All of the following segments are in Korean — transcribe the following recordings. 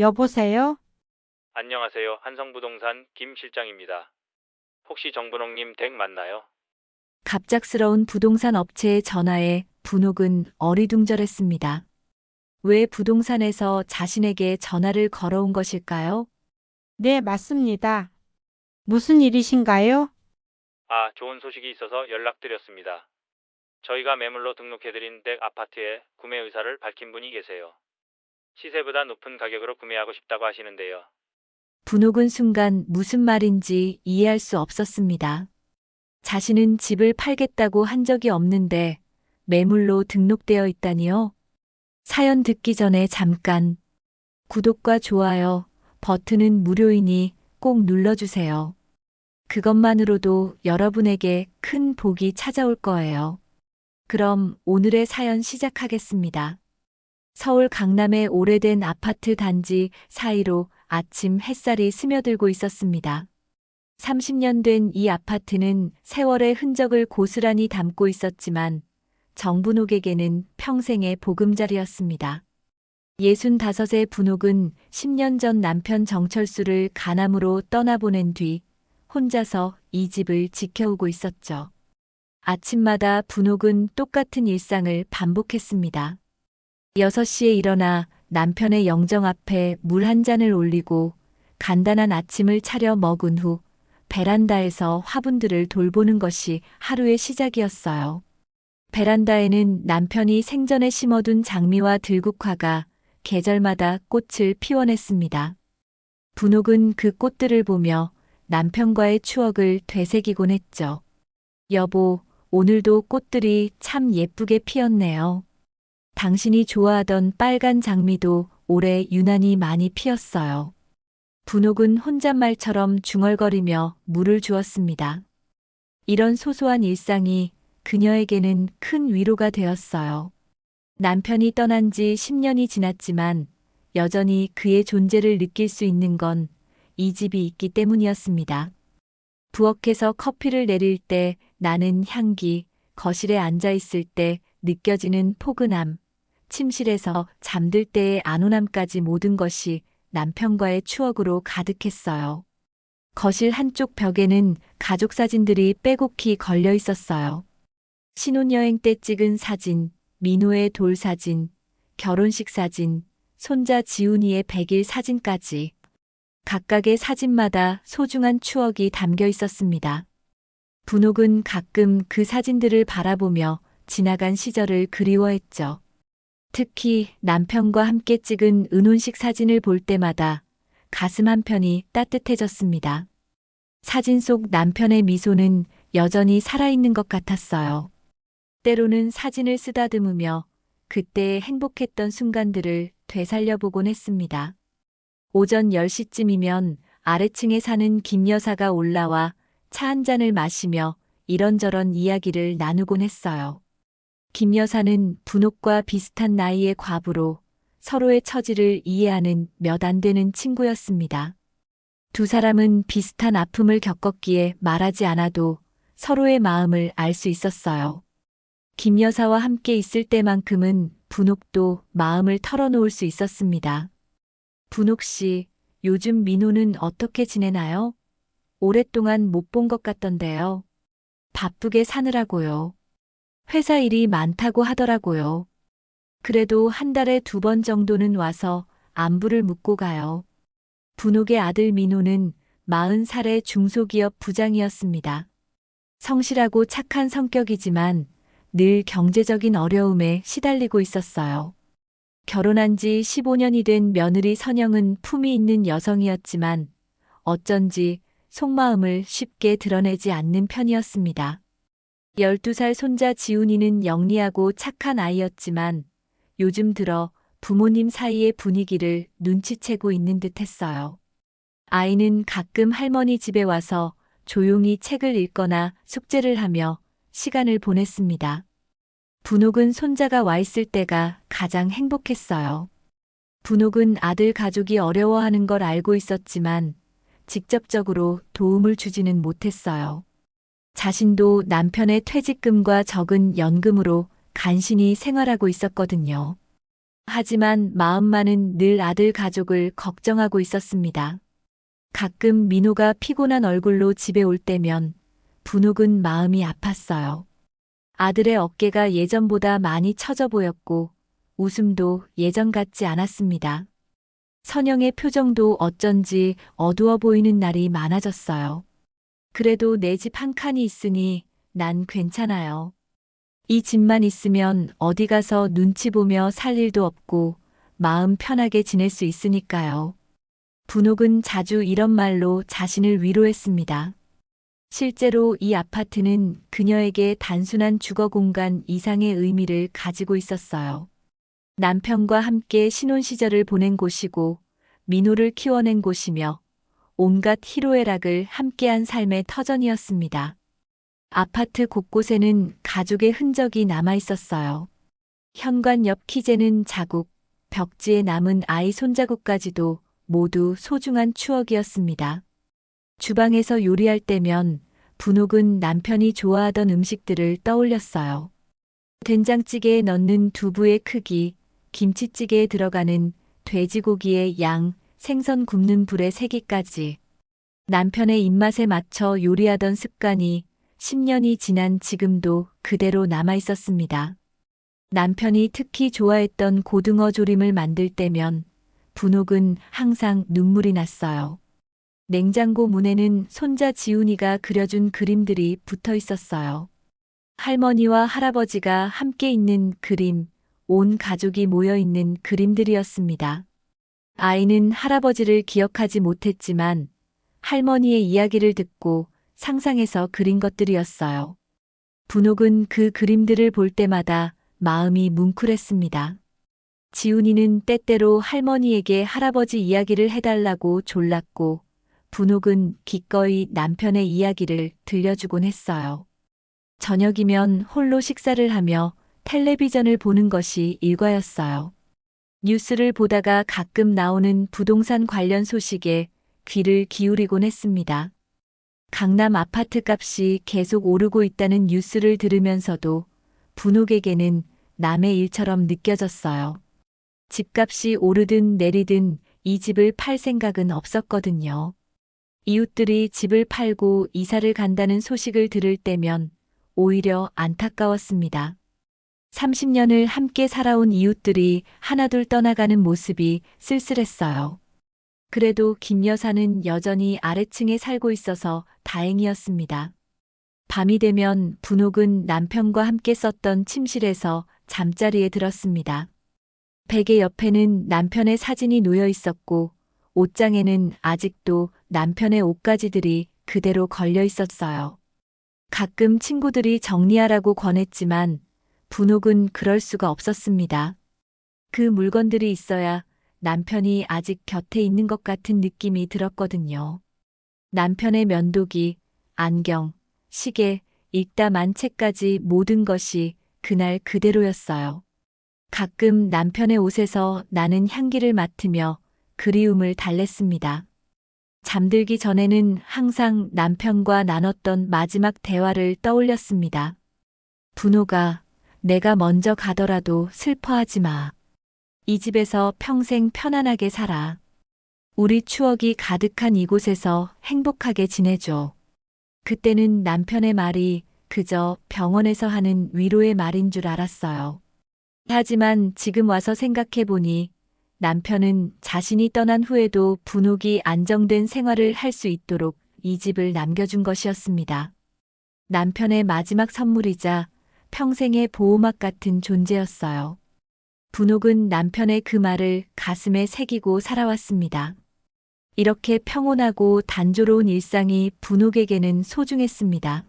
여보세요? 안녕하세요. 한성부동산 김 실장입니다. 혹시 정분홍님 댁 맞나요? 갑작스러운 부동산 업체의 전화에 분옥은 어리둥절했습니다. 왜 부동산에서 자신에게 전화를 걸어온 것일까요? 네, 맞습니다. 무슨 일이신가요? 아, 좋은 소식이 있어서 연락드렸습니다. 저희가 매물로 등록해드린 댁 아파트의 구매 의사를 밝힌 분이 계세요. 시세보다 높은 가격으로 구매하고 싶다고 하시는데요. 분옥은 순간 무슨 말인지 이해할 수 없었습니다. 자신은 집을 팔겠다고 한 적이 없는데 매물로 등록되어 있다니요? 사연 듣기 전에 잠깐 구독과 좋아요 버튼은 무료이니 꼭 눌러주세요. 그것만으로도 여러분에게 큰 복이 찾아올 거예요. 그럼 오늘의 사연 시작하겠습니다. 서울 강남의 오래된 아파트 단지 사이로 아침 햇살이 스며들고 있었습니다. 30년 된 이 아파트는 세월의 흔적을 고스란히 담고 있었지만 정분옥에게는 평생의 보금자리였습니다. 65의 분옥은 10년 전 남편 정철수를 간암으로 떠나보낸 뒤 혼자서 이 집을 지켜오고 있었죠. 아침마다 분옥은 똑같은 일상을 반복했습니다. 6시에 일어나 남편의 영정 앞에 물 한 잔을 올리고 간단한 아침을 차려 먹은 후 베란다에서 화분들을 돌보는 것이 하루의 시작이었어요. 베란다에는 남편이 생전에 심어둔 장미와 들국화가 계절마다 꽃을 피워냈습니다. 분옥은 그 꽃들을 보며 남편과의 추억을 되새기곤 했죠. 여보, 오늘도 꽃들이 참 예쁘게 피었네요. 당신이 좋아하던 빨간 장미도 올해 유난히 많이 피었어요. 분옥은 혼잣말처럼 중얼거리며 물을 주었습니다. 이런 소소한 일상이 그녀에게는 큰 위로가 되었어요. 남편이 떠난 지 10년이 지났지만 여전히 그의 존재를 느낄 수 있는 건 이 집이 있기 때문이었습니다. 부엌에서 커피를 내릴 때 나는 향기, 거실에 앉아 있을 때 느껴지는 포근함, 침실에서 잠들 때의 안온함까지 모든 것이 남편과의 추억으로 가득했어요. 거실 한쪽 벽에는 가족 사진들이 빼곡히 걸려 있었어요. 신혼여행 때 찍은 사진, 민호의 돌 사진, 결혼식 사진, 손자 지훈이의 100일 사진까지 각각의 사진마다 소중한 추억이 담겨 있었습니다. 분옥은 가끔 그 사진들을 바라보며 지나간 시절을 그리워했죠. 특히 남편과 함께 찍은 은혼식 사진을 볼 때마다 가슴 한편이 따뜻해졌습니다. 사진 속 남편의 미소는 여전히 살아있는 것 같았어요. 때로는 사진을 쓰다듬으며 그때의 행복했던 순간들을 되살려보곤 했습니다. 오전 10시쯤이면 아래층에 사는 김 여사가 올라와 차 한 잔을 마시며 이런저런 이야기를 나누곤 했어요. 김 여사는 분옥과 비슷한 나이의 과부로 서로의 처지를 이해하는 몇 안 되는 친구였습니다. 두 사람은 비슷한 아픔을 겪었기에 말하지 않아도 서로의 마음을 알 수 있었어요. 김 여사와 함께 있을 때만큼은 분옥도 마음을 털어놓을 수 있었습니다. 분옥 씨, 요즘 민호는 어떻게 지내나요? 오랫동안 못 본 것 같던데요. 바쁘게 사느라고요. 회사 일이 많다고 하더라고요. 그래도 한 달에 2번 정도는 와서 안부를 묻고 가요. 분옥의 아들 민호는 40살의 중소기업 부장이었습니다. 성실하고 착한 성격이지만 늘 경제적인 어려움에 시달리고 있었어요. 결혼한 지 15년이 된 며느리 선영은 품이 있는 여성이었지만 어쩐지 속마음을 쉽게 드러내지 않는 편이었습니다. 12살 손자 지훈이는 영리하고 착한 아이였지만 요즘 들어 부모님 사이의 분위기를 눈치채고 있는 듯 했어요. 아이는 가끔 할머니 집에 와서 조용히 책을 읽거나 숙제를 하며 시간을 보냈습니다. 분옥은 손자가 와 있을 때가 가장 행복했어요. 분옥은 아들 가족이 어려워하는 걸 알고 있었지만 직접적으로 도움을 주지는 못했어요. 자신도 남편의 퇴직금과 적은 연금으로 간신히 생활하고 있었거든요. 하지만 마음만은 늘 아들 가족을 걱정하고 있었습니다. 가끔 민호가 피곤한 얼굴로 집에 올 때면 분옥은 마음이 아팠어요. 아들의 어깨가 예전보다 많이 처져 보였고 웃음도 예전 같지 않았습니다. 선영의 표정도 어쩐지 어두워 보이는 날이 많아졌어요. 그래도 내 집 한 칸이 있으니 난 괜찮아요. 이 집만 있으면 어디 가서 눈치 보며 살 일도 없고 마음 편하게 지낼 수 있으니까요. 분옥은 자주 이런 말로 자신을 위로했습니다. 실제로 이 아파트는 그녀에게 단순한 주거 공간 이상의 의미를 가지고 있었어요. 남편과 함께 신혼 시절을 보낸 곳이고 민호를 키워낸 곳이며 온갖 희로애락을 함께한 삶의 터전이었습니다. 아파트 곳곳에는 가족의 흔적이 남아 있었어요. 현관 옆 키재는 자국, 벽지에 남은 아이 손자국까지도 모두 소중한 추억이었습니다. 주방에서 요리할 때면 분옥은 남편이 좋아하던 음식들을 떠올렸어요. 된장찌개에 넣는 두부의 크기, 김치찌개에 들어가는 돼지고기의 양, 생선 굽는 불의 세기까지. 남편의 입맛에 맞춰 요리하던 습관이 10년이 지난 지금도 그대로 남아 있었습니다. 남편이 특히 좋아했던 고등어 조림을 만들 때면 분옥은 항상 눈물이 났어요. 냉장고 문에는 손자 지훈이가 그려준 그림들이 붙어 있었어요. 할머니와 할아버지가 함께 있는 그림, 온 가족이 모여 있는 그림들이었습니다. 아이는 할아버지를 기억하지 못했지만 할머니의 이야기를 듣고 상상해서 그린 것들이었어요. 분옥은 그 그림들을 볼 때마다 마음이 뭉클했습니다. 지훈이는 때때로 할머니에게 할아버지 이야기를 해달라고 졸랐고 분옥은 기꺼이 남편의 이야기를 들려주곤 했어요. 저녁이면 홀로 식사를 하며 텔레비전을 보는 것이 일과였어요. 뉴스를 보다가 가끔 나오는 부동산 관련 소식에 귀를 기울이곤 했습니다. 강남 아파트 값이 계속 오르고 있다는 뉴스를 들으면서도 분옥에게는 남의 일처럼 느껴졌어요. 집값이 오르든 내리든 이 집을 팔 생각은 없었거든요. 이웃들이 집을 팔고 이사를 간다는 소식을 들을 때면 오히려 안타까웠습니다. 30년을 함께 살아온 이웃들이 하나둘 떠나가는 모습이 쓸쓸했어요. 그래도 김 여사는 여전히 아래층에 살고 있어서 다행이었습니다. 밤이 되면 분옥은 남편과 함께 썼던 침실에서 잠자리에 들었습니다. 베개 옆에는 남편의 사진이 놓여 있었고 옷장에는 아직도 남편의 옷가지들이 그대로 걸려 있었어요. 가끔 친구들이 정리하라고 권했지만 분옥은 그럴 수가 없었습니다. 그 물건들이 있어야 남편이 아직 곁에 있는 것 같은 느낌이 들었거든요. 남편의 면도기, 안경, 시계, 읽다 만 책까지 모든 것이 그날 그대로였어요. 가끔 남편의 옷에서 나는 향기를 맡으며 그리움을 달랬습니다. 잠들기 전에는 항상 남편과 나눴던 마지막 대화를 떠올렸습니다. 분옥아, 내가 먼저 가더라도 슬퍼하지 마. 이 집에서 평생 편안하게 살아. 우리 추억이 가득한 이곳에서 행복하게 지내줘. 그때는 남편의 말이 그저 병원에서 하는 위로의 말인 줄 알았어요. 하지만 지금 와서 생각해보니 남편은 자신이 떠난 후에도 분옥이 안정된 생활을 할 수 있도록 이 집을 남겨준 것이었습니다. 남편의 마지막 선물이자 평생의 보호막 같은 존재였어요. 분옥은 남편의 그 말을 가슴에 새기고 살아왔습니다. 이렇게 평온하고 단조로운 일상이 분옥에게는 소중했습니다.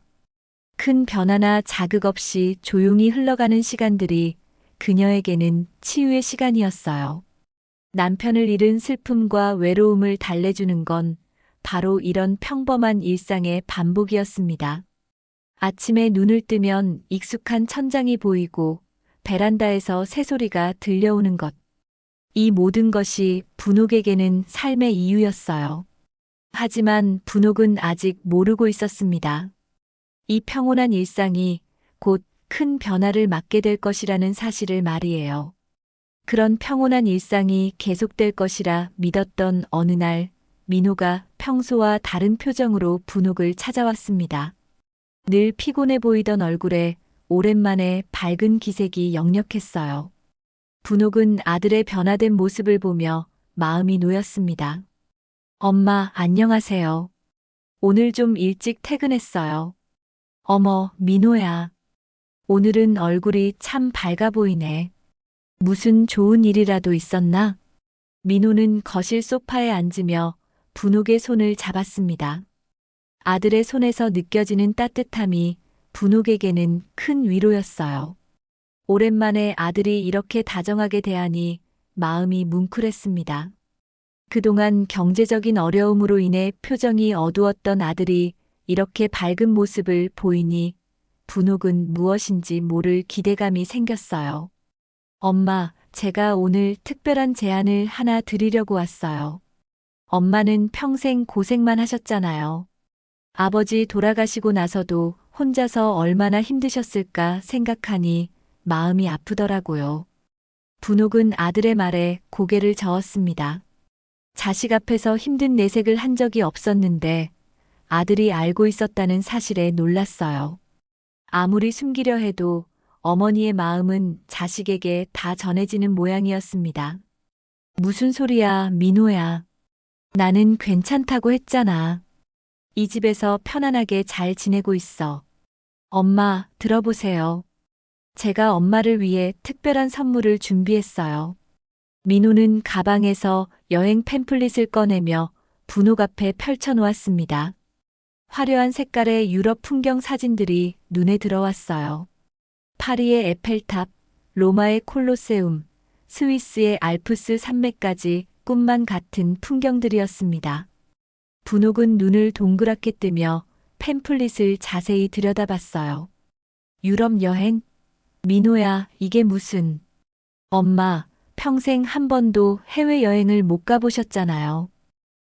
큰 변화나 자극 없이 조용히 흘러가는 시간들이 그녀에게는 치유의 시간이었어요. 남편을 잃은 슬픔과 외로움을 달래주는 건 바로 이런 평범한 일상의 반복이었습니다. 아침에 눈을 뜨면 익숙한 천장이 보이고 베란다에서 새소리가 들려오는 것. 이 모든 것이 분옥에게는 삶의 이유였어요. 하지만 분옥은 아직 모르고 있었습니다. 이 평온한 일상이 곧 큰 변화를 맞게 될 것이라는 사실을 말이에요. 그런 평온한 일상이 계속될 것이라 믿었던 어느 날, 민호가 평소와 다른 표정으로 분옥을 찾아왔습니다. 늘 피곤해 보이던 얼굴에 오랜만에 밝은 기색이 역력했어요. 분옥은 아들의 변화된 모습을 보며 마음이 놓였습니다. 엄마, 안녕하세요. 오늘 좀 일찍 퇴근했어요. 어머, 민호야. 오늘은 얼굴이 참 밝아 보이네. 무슨 좋은 일이라도 있었나? 민호는 거실 소파에 앉으며 분옥의 손을 잡았습니다. 아들의 손에서 느껴지는 따뜻함이 분옥에게는 큰 위로였어요. 오랜만에 아들이 이렇게 다정하게 대하니 마음이 뭉클했습니다. 그동안 경제적인 어려움으로 인해 표정이 어두웠던 아들이 이렇게 밝은 모습을 보이니 분옥은 무엇인지 모를 기대감이 생겼어요. 엄마, 제가 오늘 특별한 제안을 하나 드리려고 왔어요. 엄마는 평생 고생만 하셨잖아요. 아버지 돌아가시고 나서도 혼자서 얼마나 힘드셨을까 생각하니 마음이 아프더라고요. 분옥은 아들의 말에 고개를 저었습니다. 자식 앞에서 힘든 내색을 한 적이 없었는데 아들이 알고 있었다는 사실에 놀랐어요. 아무리 숨기려 해도 어머니의 마음은 자식에게 다 전해지는 모양이었습니다. 무슨 소리야, 민호야. 나는 괜찮다고 했잖아. 이 집에서 편안하게 잘 지내고 있어. 엄마, 들어보세요. 제가 엄마를 위해 특별한 선물을 준비했어요. 민호는 가방에서 여행 팸플릿을 꺼내며 분옥 앞에 펼쳐놓았습니다. 화려한 색깔의 유럽 풍경 사진들이 눈에 들어왔어요. 파리의 에펠탑, 로마의 콜로세움, 스위스의 알프스 산맥까지 꿈만 같은 풍경들이었습니다. 분옥은 눈을 동그랗게 뜨며 팸플릿을 자세히 들여다봤어요. 유럽 여행? 민호야, 이게 무슨... 엄마, 평생 한 번도 해외여행을 못 가보셨잖아요.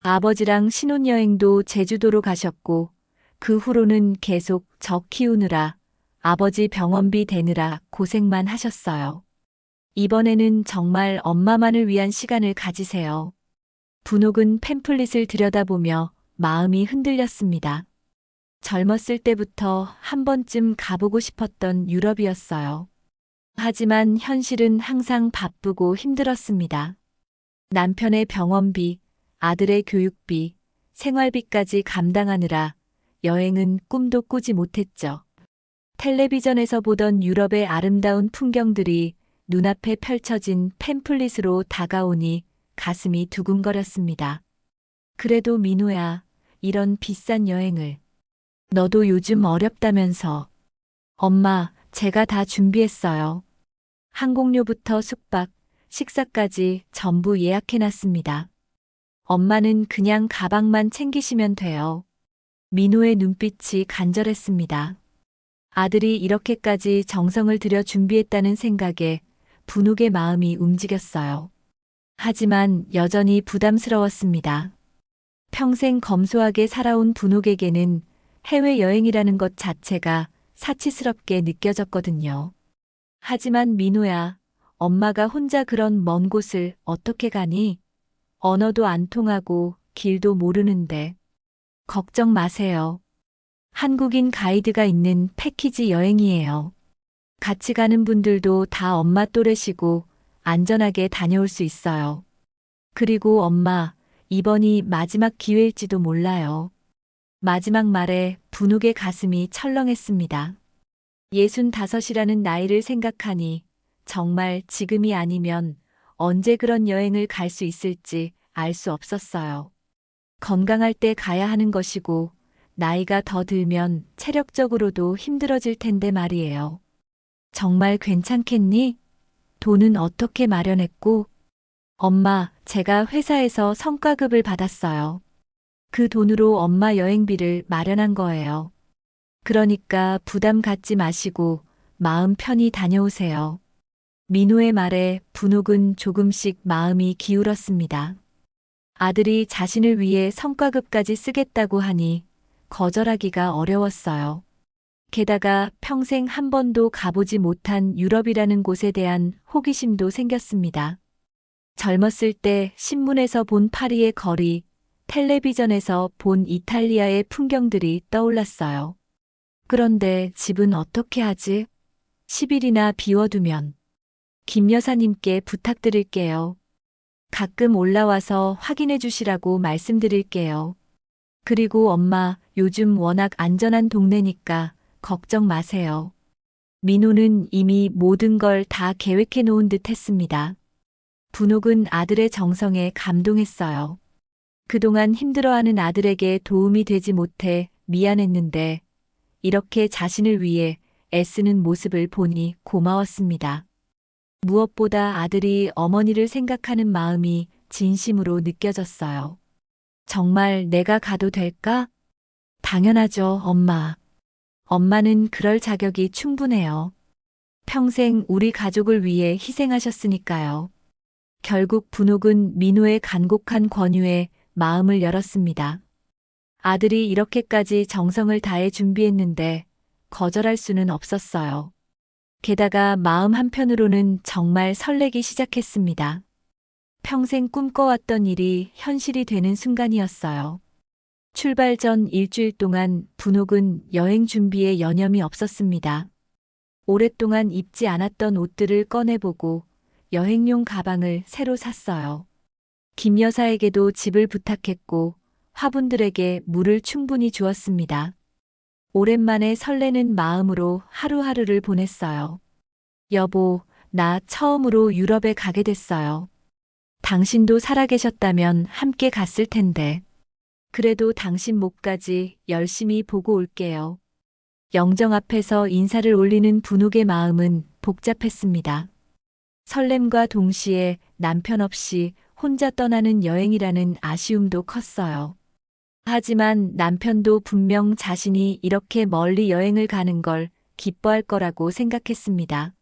아버지랑 신혼여행도 제주도로 가셨고, 그 후로는 계속 저 키우느라, 아버지 병원비 대느라 고생만 하셨어요. 이번에는 정말 엄마만을 위한 시간을 가지세요. 분옥은 팸플릿을 들여다보며 마음이 흔들렸습니다. 젊었을 때부터 한 번쯤 가보고 싶었던 유럽이었어요. 하지만 현실은 항상 바쁘고 힘들었습니다. 남편의 병원비, 아들의 교육비, 생활비까지 감당하느라 여행은 꿈도 꾸지 못했죠. 텔레비전에서 보던 유럽의 아름다운 풍경들이 눈앞에 펼쳐진 팸플릿으로 다가오니 가슴이 두근거렸습니다. 그래도 민호야, 이런 비싼 여행을. 너도 요즘 어렵다면서. 엄마, 제가 다 준비했어요. 항공료부터 숙박, 식사까지 전부 예약해놨습니다. 엄마는 그냥 가방만 챙기시면 돼요. 민호의 눈빛이 간절했습니다. 아들이 이렇게까지 정성을 들여 준비했다는 생각에 분옥의 마음이 움직였어요. 하지만 여전히 부담스러웠습니다. 평생 검소하게 살아온 분옥에게는 해외여행이라는 것 자체가 사치스럽게 느껴졌거든요. 하지만 민호야, 엄마가 혼자 그런 먼 곳을 어떻게 가니? 언어도 안 통하고 길도 모르는데. 걱정 마세요. 한국인 가이드가 있는 패키지 여행이에요. 같이 가는 분들도 다 엄마 또래시고 안전하게 다녀올 수 있어요. 그리고 엄마, 이번이 마지막 기회일지도 몰라요. 마지막 말에 분옥의 가슴이 철렁했습니다. 65이라는 나이를 생각하니 정말 지금이 아니면 언제 그런 여행을 갈 수 있을지 알 수 없었어요. 건강할 때 가야 하는 것이고 나이가 더 들면 체력적으로도 힘들어질 텐데 말이에요. 정말 괜찮겠니? 돈은 어떻게 마련했고? 엄마, 제가 회사에서 성과급을 받았어요. 그 돈으로 엄마 여행비를 마련한 거예요. 그러니까 부담 갖지 마시고 마음 편히 다녀오세요. 민호의 말에 분옥은 조금씩 마음이 기울었습니다. 아들이 자신을 위해 성과급까지 쓰겠다고 하니 거절하기가 어려웠어요. 게다가 평생 한 번도 가보지 못한 유럽이라는 곳에 대한 호기심도 생겼습니다. 젊었을 때 신문에서 본 파리의 거리, 텔레비전에서 본 이탈리아의 풍경들이 떠올랐어요. 그런데 집은 어떻게 하지? 10일이나 비워두면. 김 여사님께 부탁드릴게요. 가끔 올라와서 확인해 주시라고 말씀드릴게요. 그리고 엄마, 요즘 워낙 안전한 동네니까 걱정 마세요. 민호는 이미 모든 걸 다 계획해 놓은 듯 했습니다. 분옥은 아들의 정성에 감동했어요. 그동안 힘들어하는 아들에게 도움이 되지 못해 미안했는데 이렇게 자신을 위해 애쓰는 모습을 보니 고마웠습니다. 무엇보다 아들이 어머니를 생각하는 마음이 진심으로 느껴졌어요. 정말 내가 가도 될까? 당연하죠, 엄마. 엄마는 그럴 자격이 충분해요. 평생 우리 가족을 위해 희생하셨으니까요. 결국 분옥은 민호의 간곡한 권유에 마음을 열었습니다. 아들이 이렇게까지 정성을 다해 준비했는데 거절할 수는 없었어요. 게다가 마음 한편으로는 정말 설레기 시작했습니다. 평생 꿈꿔왔던 일이 현실이 되는 순간이었어요. 출발 전 일주일 동안 분옥은 여행 준비에 여념이 없었습니다. 오랫동안 입지 않았던 옷들을 꺼내보고 여행용 가방을 새로 샀어요. 김 여사에게도 집을 부탁했고 화분들에게 물을 충분히 주었습니다. 오랜만에 설레는 마음으로 하루하루를 보냈어요. 여보, 나 처음으로 유럽에 가게 됐어요. 당신도 살아계셨다면 함께 갔을 텐데. 그래도 당신 목까지 열심히 보고 올게요. 영정 앞에서 인사를 올리는 분옥의 마음은 복잡했습니다. 설렘과 동시에 남편 없이 혼자 떠나는 여행이라는 아쉬움도 컸어요. 하지만 남편도 분명 자신이 이렇게 멀리 여행을 가는 걸 기뻐할 거라고 생각했습니다.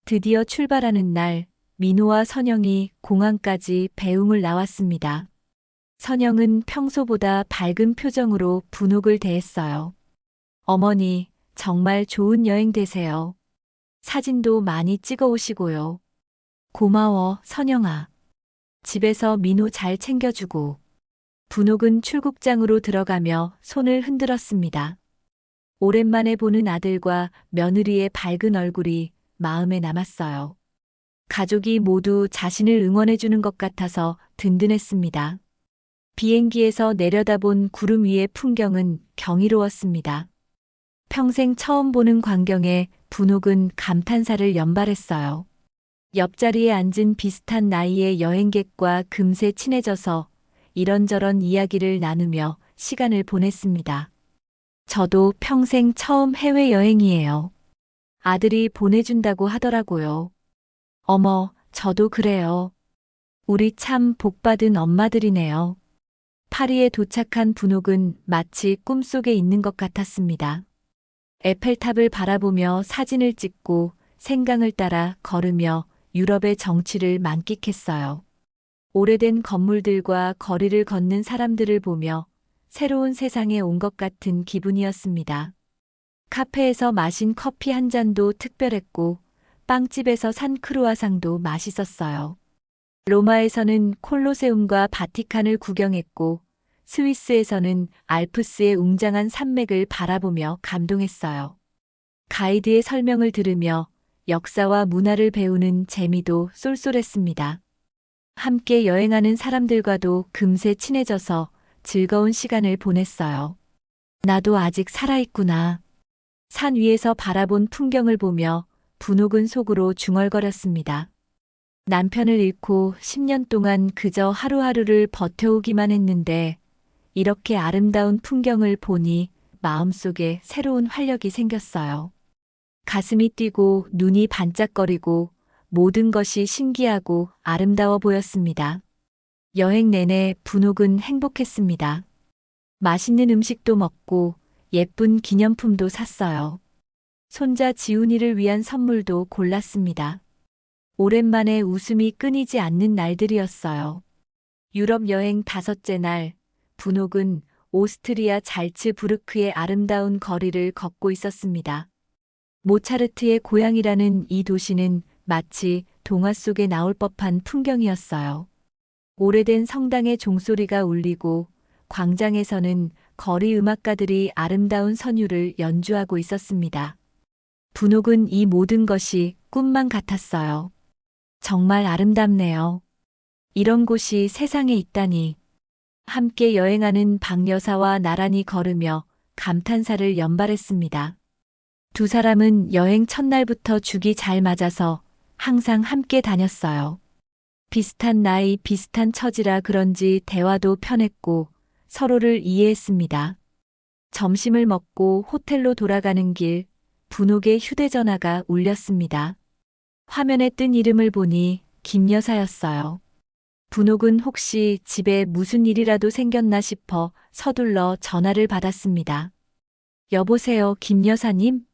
드디어 출발하는 날, 민호와 선영이 공항까지 배웅을 나왔습니다. 선영은 평소보다 밝은 표정으로 분옥을 대했어요. 어머니, 정말 좋은 여행 되세요. 사진도 많이 찍어 오시고요. 고마워, 선영아. 집에서 민호 잘 챙겨주고. 분옥은 출국장으로 들어가며 손을 흔들었습니다. 오랜만에 보는 아들과 며느리의 밝은 얼굴이 마음에 남았어요. 가족이 모두 자신을 응원해주는 것 같아서 든든했습니다. 비행기에서 내려다본 구름 위의 풍경은 경이로웠습니다. 평생 처음 보는 광경에 분옥은 감탄사를 연발했어요. 옆자리에 앉은 비슷한 나이의 여행객과 금세 친해져서 이런저런 이야기를 나누며 시간을 보냈습니다. 저도 평생 처음 해외여행이에요. 아들이 보내준다고 하더라고요. 어머, 저도 그래요. 우리 참 복받은 엄마들이네요. 파리에 도착한 분옥은 마치 꿈속에 있는 것 같았습니다. 에펠탑을 바라보며 사진을 찍고 생강을 따라 걸으며 유럽의 정취를 만끽했어요. 오래된 건물들과 거리를 걷는 사람들을 보며 새로운 세상에 온 것 같은 기분이었습니다. 카페에서 마신 커피 한 잔도 특별했고 빵집에서 산 크루아상도 맛있었어요. 로마에서는 콜로세움과 바티칸을 구경했고 스위스에서는 알프스의 웅장한 산맥을 바라보며 감동했어요. 가이드의 설명을 들으며 역사와 문화를 배우는 재미도 쏠쏠했습니다. 함께 여행하는 사람들과도 금세 친해져서 즐거운 시간을 보냈어요. 나도 아직 살아있구나. 산 위에서 바라본 풍경을 보며 분옥은 속으로 중얼거렸습니다. 남편을 잃고 10년 동안 그저 하루하루를 버텨오기만 했는데 이렇게 아름다운 풍경을 보니 마음속에 새로운 활력이 생겼어요. 가슴이 뛰고 눈이 반짝거리고 모든 것이 신기하고 아름다워 보였습니다. 여행 내내 분옥은 행복했습니다. 맛있는 음식도 먹고 예쁜 기념품도 샀어요. 손자 지훈이를 위한 선물도 골랐습니다. 오랜만에 웃음이 끊이지 않는 날들이었어요. 유럽 여행 5째 날, 분옥은 오스트리아 잘츠부르크의 아름다운 거리를 걷고 있었습니다. 모차르트의 고향이라는 이 도시는 마치 동화 속에 나올 법한 풍경이었어요. 오래된 성당의 종소리가 울리고 광장에서는 거리 음악가들이 아름다운 선율을 연주하고 있었습니다. 분옥은 이 모든 것이 꿈만 같았어요. 정말 아름답네요. 이런 곳이 세상에 있다니. 함께 여행하는 박 여사와 나란히 걸으며 감탄사를 연발했습니다. 두 사람은 여행 첫날부터 죽이 잘 맞아서 항상 함께 다녔어요. 비슷한 나이, 비슷한 처지라 그런지 대화도 편했고 서로를 이해했습니다. 점심을 먹고 호텔로 돌아가는 길, 분옥의 휴대전화가 울렸습니다. 화면에 뜬 이름을 보니 김 여사였어요. 분옥은 혹시 집에 무슨 일이라도 생겼나 싶어 서둘러 전화를 받았습니다. 여보세요, 김 여사님?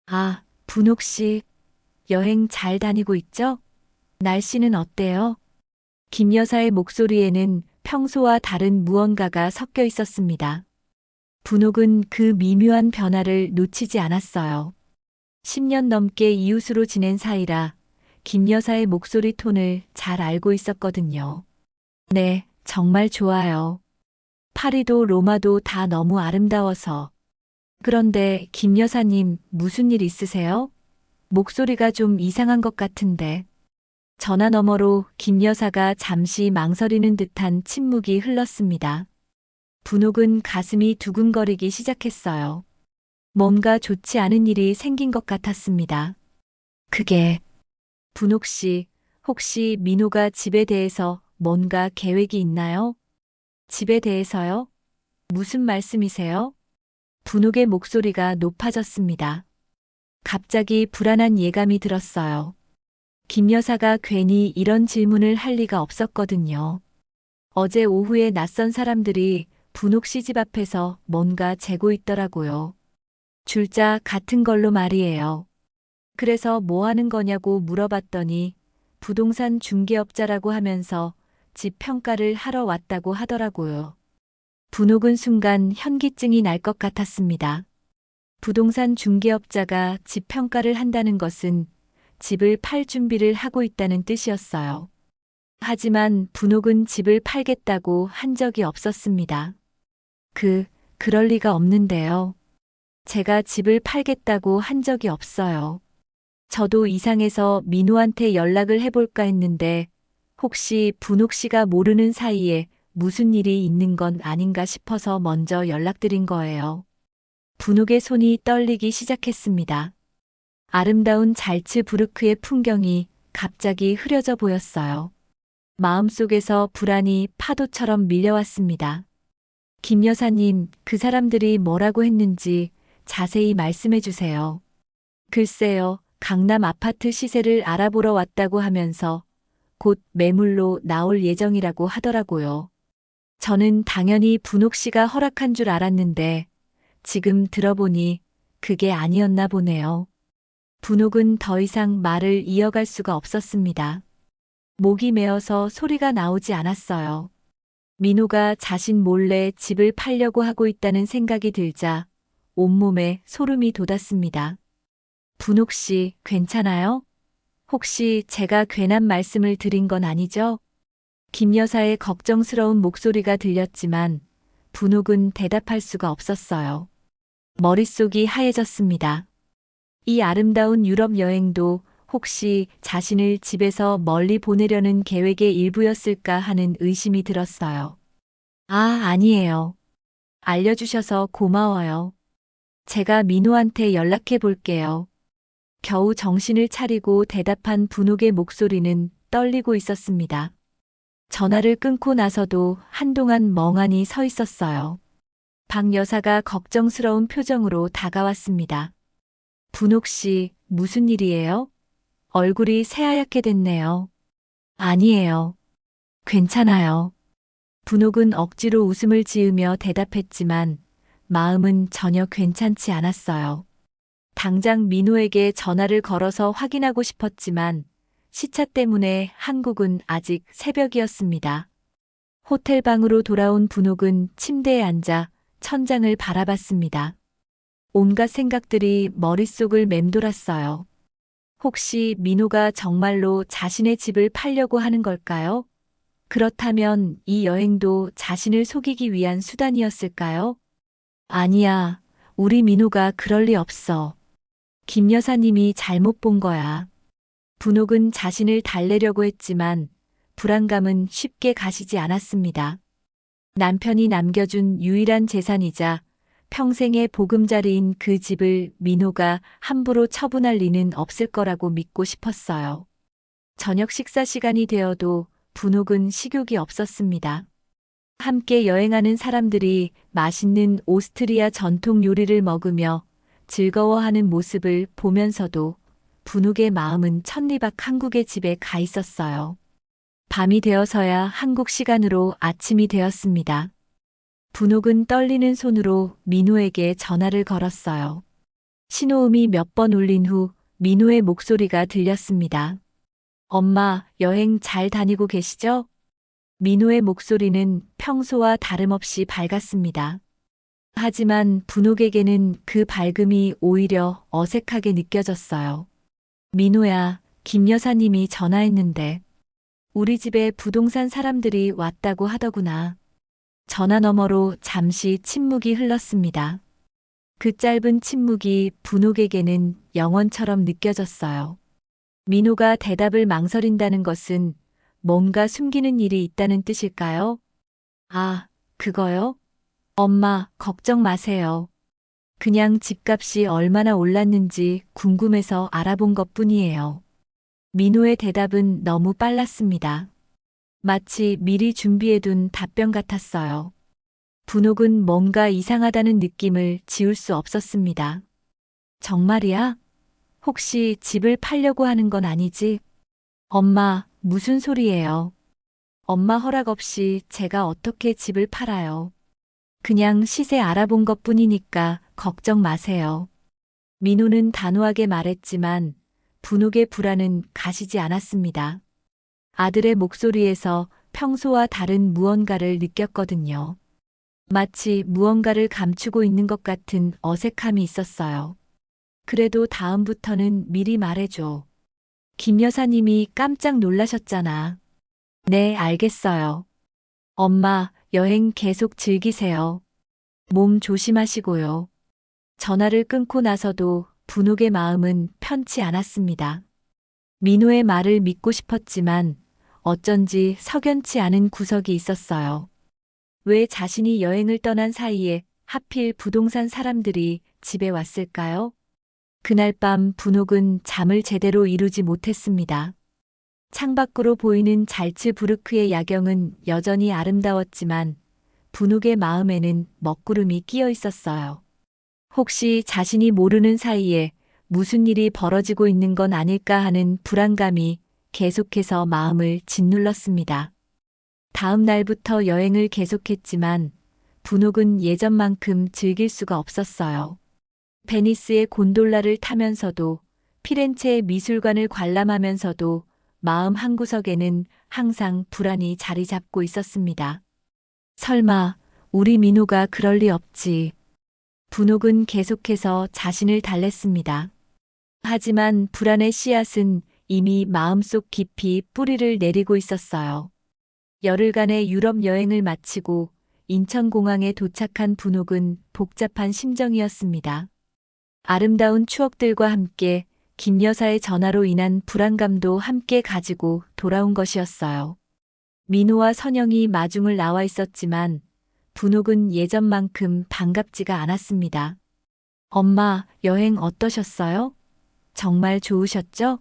아, 분옥 씨. 여행 잘 다니고 있죠? 날씨는 어때요? 김 여사의 목소리에는 평소와 다른 무언가가 섞여 있었습니다. 분옥은 그 미묘한 변화를 놓치지 않았어요. 10년 넘게 이웃으로 지낸 사이라 김 여사의 목소리 톤을 잘 알고 있었거든요. 네, 정말 좋아요. 파리도 로마도 다 너무 아름다워서. 그런데 김 여사님 무슨 일 있으세요? 목소리가 좀 이상한 것 같은데. 전화 너머로 김 여사가 잠시 망설이는 듯한 침묵이 흘렀습니다. 분옥은 가슴이 두근거리기 시작했어요. 뭔가 좋지 않은 일이 생긴 것 같았습니다. 그게 분옥 씨, 혹시 민호가 집에 대해서 뭔가 계획이 있나요? 집에 대해서요? 무슨 말씀이세요? 분옥의 목소리가 높아졌습니다. 갑자기 불안한 예감이 들었어요. 김 여사가 괜히 이런 질문을 할 리가 없었거든요. 어제 오후에 낯선 사람들이 분옥 씨 집 앞에서 뭔가 재고 있더라고요. 줄자 같은 걸로 말이에요. 그래서 뭐 하는 거냐고 물어봤더니 부동산 중개업자라고 하면서 집 평가를 하러 왔다고 하더라고요. 분옥은 순간 현기증이 날 것 같았습니다. 부동산 중개업자가 집 평가를 한다는 것은 집을 팔 준비를 하고 있다는 뜻이었어요. 하지만 분옥은 집을 팔겠다고 한 적이 없었습니다. 그럴 리가 없는데요. 제가 집을 팔겠다고 한 적이 없어요. 저도 이상해서 민호한테 연락을 해볼까 했는데 혹시 분옥 씨가 모르는 사이에 무슨 일이 있는 건 아닌가 싶어서 먼저 연락드린 거예요. 분옥의 손이 떨리기 시작했습니다. 아름다운 잘츠부르크의 풍경이 갑자기 흐려져 보였어요. 마음속에서 불안이 파도처럼 밀려왔습니다. 김 여사님, 그 사람들이 뭐라고 했는지 자세히 말씀해 주세요. 글쎄요, 강남 아파트 시세를 알아보러 왔다고 하면서 곧 매물로 나올 예정이라고 하더라고요. 저는 당연히 분옥 씨가 허락한 줄 알았는데 지금 들어보니 그게 아니었나 보네요. 분옥은 더 이상 말을 이어갈 수가 없었습니다. 목이 메어서 소리가 나오지 않았어요. 민호가 자신 몰래 집을 팔려고 하고 있다는 생각이 들자 온몸에 소름이 돋았습니다. 분옥 씨, 괜찮아요? 혹시 제가 괜한 말씀을 드린 건 아니죠? 김 여사의 걱정스러운 목소리가 들렸지만 분옥은 대답할 수가 없었어요. 머릿속이 하얘졌습니다. 이 아름다운 유럽 여행도 혹시 자신을 집에서 멀리 보내려는 계획의 일부였을까 하는 의심이 들었어요. 아, 아니에요. 알려주셔서 고마워요. 제가 민호한테 연락해 볼게요. 겨우 정신을 차리고 대답한 분옥의 목소리는 떨리고 있었습니다. 전화를 끊고 나서도 한동안 멍하니 서 있었어요. 박 여사가 걱정스러운 표정으로 다가왔습니다. 분옥 씨, 무슨 일이에요? 얼굴이 새하얗게 됐네요. 아니에요. 괜찮아요. 분옥은 억지로 웃음을 지으며 대답했지만 마음은 전혀 괜찮지 않았어요. 당장 민호에게 전화를 걸어서 확인하고 싶었지만 시차 때문에 한국은 아직 새벽이었습니다. 호텔 방으로 돌아온 분옥은 침대에 앉아 천장을 바라봤습니다. 온갖 생각들이 머릿속을 맴돌았어요. 혹시 민호가 정말로 자신의 집을 팔려고 하는 걸까요? 그렇다면 이 여행도 자신을 속이기 위한 수단이었을까요? 아니야, 우리 민호가 그럴 리 없어. 김 여사님이 잘못 본 거야. 분옥은 자신을 달래려고 했지만 불안감은 쉽게 가시지 않았습니다. 남편이 남겨준 유일한 재산이자 평생의 보금자리인 그 집을 민호가 함부로 처분할 리는 없을 거라고 믿고 싶었어요. 저녁 식사 시간이 되어도 분옥은 식욕이 없었습니다. 함께 여행하는 사람들이 맛있는 오스트리아 전통 요리를 먹으며 즐거워하는 모습을 보면서도 분옥의 마음은 천리박 한국의 집에 가 있었어요. 밤이 되어서야 한국 시간으로 아침이 되었습니다. 분옥은 떨리는 손으로 민호에게 전화를 걸었어요. 신호음이 몇 번 울린 후 민호의 목소리가 들렸습니다. 엄마, 여행 잘 다니고 계시죠? 민호의 목소리는 평소와 다름없이 밝았습니다. 하지만 분옥에게는 그 밝음이 오히려 어색하게 느껴졌어요. 민호야, 김 여사님이 전화했는데 우리 집에 부동산 사람들이 왔다고 하더구나. 전화 너머로 잠시 침묵이 흘렀습니다. 그 짧은 침묵이 분옥에게는 영원처럼 느껴졌어요. 민호가 대답을 망설인다는 것은 뭔가 숨기는 일이 있다는 뜻일까요? 아, 그거요? 엄마, 걱정 마세요. 그냥 집값이 얼마나 올랐는지 궁금해서 알아본 것뿐이에요. 민호의 대답은 너무 빨랐습니다. 마치 미리 준비해둔 답변 같았어요. 분옥은 뭔가 이상하다는 느낌을 지울 수 없었습니다. 정말이야? 혹시 집을 팔려고 하는 건 아니지? 엄마, 무슨 소리예요? 엄마 허락 없이 제가 어떻게 집을 팔아요? 그냥 시세 알아본 것뿐이니까 걱정 마세요. 민호는 단호하게 말했지만 분옥의 불안은 가시지 않았습니다. 아들의 목소리에서 평소와 다른 무언가를 느꼈거든요. 마치 무언가를 감추고 있는 것 같은 어색함이 있었어요. 그래도 다음부터는 미리 말해줘. 김 여사님이 깜짝 놀라셨잖아. 네, 알겠어요. 엄마, 여행 계속 즐기세요. 몸 조심하시고요. 전화를 끊고 나서도 분옥의 마음은 편치 않았습니다. 민호의 말을 믿고 싶었지만 어쩐지 석연치 않은 구석이 있었어요. 왜 자신이 여행을 떠난 사이에 하필 부동산 사람들이 집에 왔을까요? 그날 밤 분옥은 잠을 제대로 이루지 못했습니다. 창밖으로 보이는 잘츠부르크의 야경은 여전히 아름다웠지만 분옥의 마음에는 먹구름이 끼어 있었어요. 혹시 자신이 모르는 사이에 무슨 일이 벌어지고 있는 건 아닐까 하는 불안감이 계속해서 마음을 짓눌렀습니다. 다음 날부터 여행을 계속했지만 분옥은 예전만큼 즐길 수가 없었어요. 베니스의 곤돌라를 타면서도 피렌체의 미술관을 관람하면서도 마음 한구석에는 항상 불안이 자리 잡고 있었습니다. 설마 우리 민호가 그럴 리 없지. 분옥은 계속해서 자신을 달랬습니다. 하지만 불안의 씨앗은 이미 마음속 깊이 뿌리를 내리고 있었어요. 열흘간의 유럽 여행을 마치고 인천공항에 도착한 분옥은 복잡한 심정이었습니다. 아름다운 추억들과 함께 김 여사의 전화로 인한 불안감도 함께 가지고 돌아온 것이었어요. 민호와 선영이 마중을 나와 있었지만 분옥은 예전만큼 반갑지가 않았습니다. 엄마, 여행 어떠셨어요? 정말 좋으셨죠?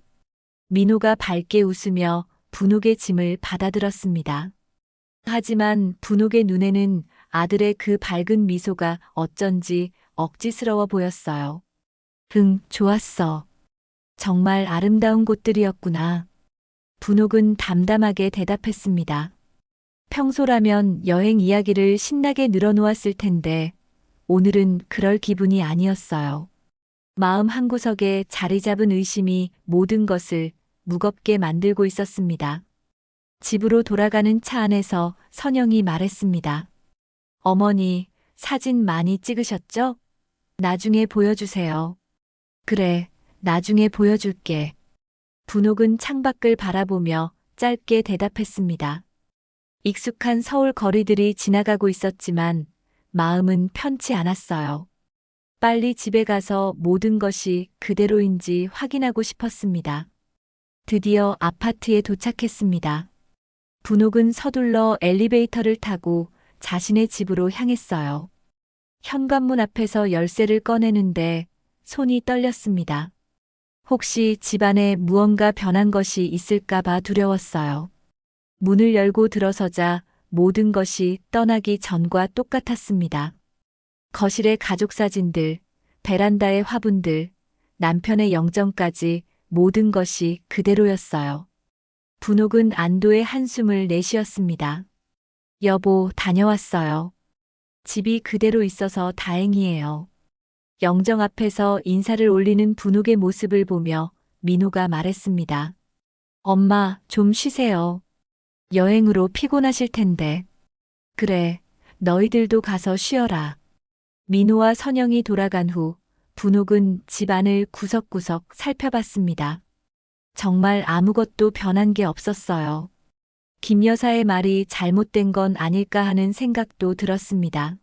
민호가 밝게 웃으며 분옥의 짐을 받아들었습니다. 하지만 분옥의 눈에는 아들의 그 밝은 미소가 어쩐지 억지스러워 보였어요. 응, 좋았어. 정말 아름다운 곳들이었구나. 분옥은 담담하게 대답했습니다. 평소라면 여행 이야기를 신나게 늘어놓았을 텐데 오늘은 그럴 기분이 아니었어요. 마음 한구석에 자리 잡은 의심이 모든 것을 무겁게 만들고 있었습니다. 집으로 돌아가는 차 안에서 선영이 말했습니다. 어머니, 사진 많이 찍으셨죠? 나중에 보여주세요. 그래, 나중에 보여줄게. 분옥은 창밖을 바라보며 짧게 대답했습니다. 익숙한 서울 거리들이 지나가고 있었지만 마음은 편치 않았어요. 빨리 집에 가서 모든 것이 그대로인지 확인하고 싶었습니다. 드디어 아파트에 도착했습니다. 분옥은 서둘러 엘리베이터를 타고 자신의 집으로 향했어요. 현관문 앞에서 열쇠를 꺼내는데 손이 떨렸습니다. 혹시 집안에 무언가 변한 것이 있을까봐 두려웠어요. 문을 열고 들어서자 모든 것이 떠나기 전과 똑같았습니다. 거실의 가족 사진들, 베란다의 화분들, 남편의 영정까지 모든 것이 그대로였어요. 분옥은 안도의 한숨을 내쉬었습니다. 여보, 다녀왔어요. 집이 그대로 있어서 다행이에요. 영정 앞에서 인사를 올리는 분옥의 모습을 보며 민호가 말했습니다. 엄마, 좀 쉬세요. 여행으로 피곤하실 텐데. 그래, 너희들도 가서 쉬어라. 민호와 선영이 돌아간 후 분옥은 집안을 구석구석 살펴봤습니다. 정말 아무것도 변한 게 없었어요. 김 여사의 말이 잘못된 건 아닐까 하는 생각도 들었습니다.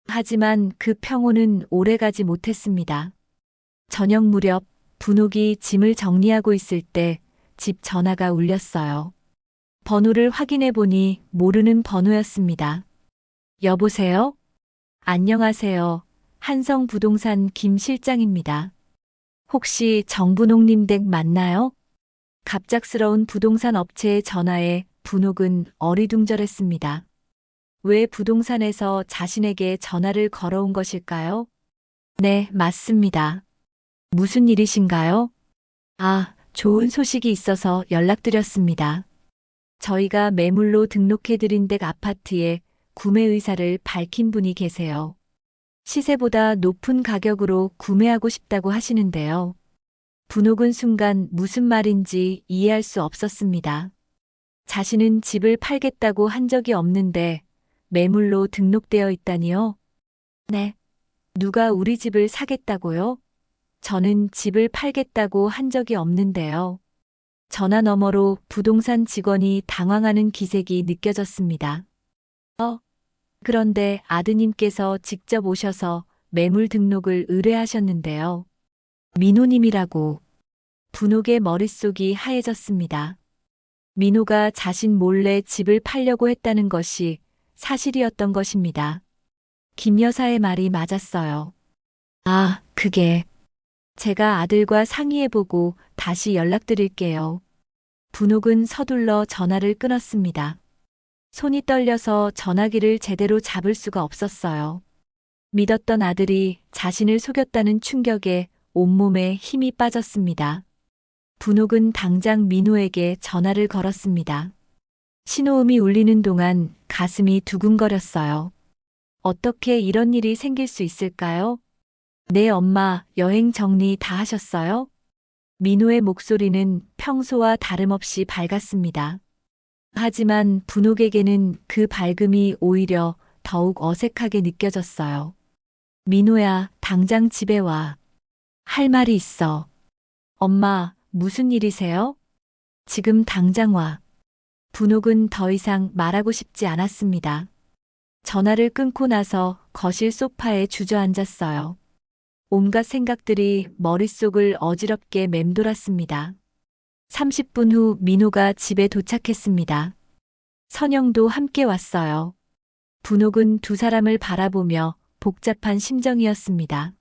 하지만 그 평온은 오래가지 못했습니다. 저녁 무렵 분옥이 짐을 정리하고 있을 때 집 전화가 울렸어요. 번호를 확인해 보니 모르는 번호였습니다. 여보세요? 안녕하세요. 한성부동산 김 실장입니다. 혹시 정분옥님 댁 맞나요? 갑작스러운 부동산 업체의 전화에 분옥은 어리둥절했습니다. 왜 부동산에서 자신에게 전화를 걸어온 것일까요? 네, 맞습니다. 무슨 일이신가요? 아, 좋은 소식이 있어서 연락드렸습니다. 저희가 매물로 등록해드린 댁 아파트에 구매 의사를 밝힌 분이 계세요. 시세보다 높은 가격으로 구매하고 싶다고 하시는데요. 분옥은 순간 무슨 말인지 이해할 수 없었습니다. 자신은 집을 팔겠다고 한 적이 없는데 매물로 등록되어 있다니요? 네. 누가 우리 집을 사겠다고요? 저는 집을 팔겠다고 한 적이 없는데요. 전화 너머로 부동산 직원이 당황하는 기색이 느껴졌습니다. 그런데 아드님께서 직접 오셔서 매물 등록을 의뢰하셨는데요. 민호님이라고. 분옥의 머릿속이 하얘졌습니다. 민호가 자신 몰래 집을 팔려고 했다는 것이 사실이었던 것입니다. 김 여사의 말이 맞았어요. 아, 그게. 제가 아들과 상의해보고 다시 연락드릴게요. 분옥은 서둘러 전화를 끊었습니다. 손이 떨려서 전화기를 제대로 잡을 수가 없었어요. 믿었던 아들이 자신을 속였다는 충격에 온몸에 힘이 빠졌습니다. 분옥은 당장 민호에게 전화를 걸었습니다. 신호음이 울리는 동안 가슴이 두근거렸어요. 어떻게 이런 일이 생길 수 있을까요? 네, 엄마, 여행 정리 다 하셨어요? 민호의 목소리는 평소와 다름없이 밝았습니다. 하지만 분옥에게는 그 밝음이 오히려 더욱 어색하게 느껴졌어요. 민호야, 당장 집에 와. 할 말이 있어. 엄마, 무슨 일이세요? 지금 당장 와. 분옥은 더 이상 말하고 싶지 않았습니다. 전화를 끊고 나서 거실 소파에 주저앉았어요. 온갖 생각들이 머릿속을 어지럽게 맴돌았습니다. 30분 후 민호가 집에 도착했습니다. 선영도 함께 왔어요. 분옥은 두 사람을 바라보며 복잡한 심정이었습니다.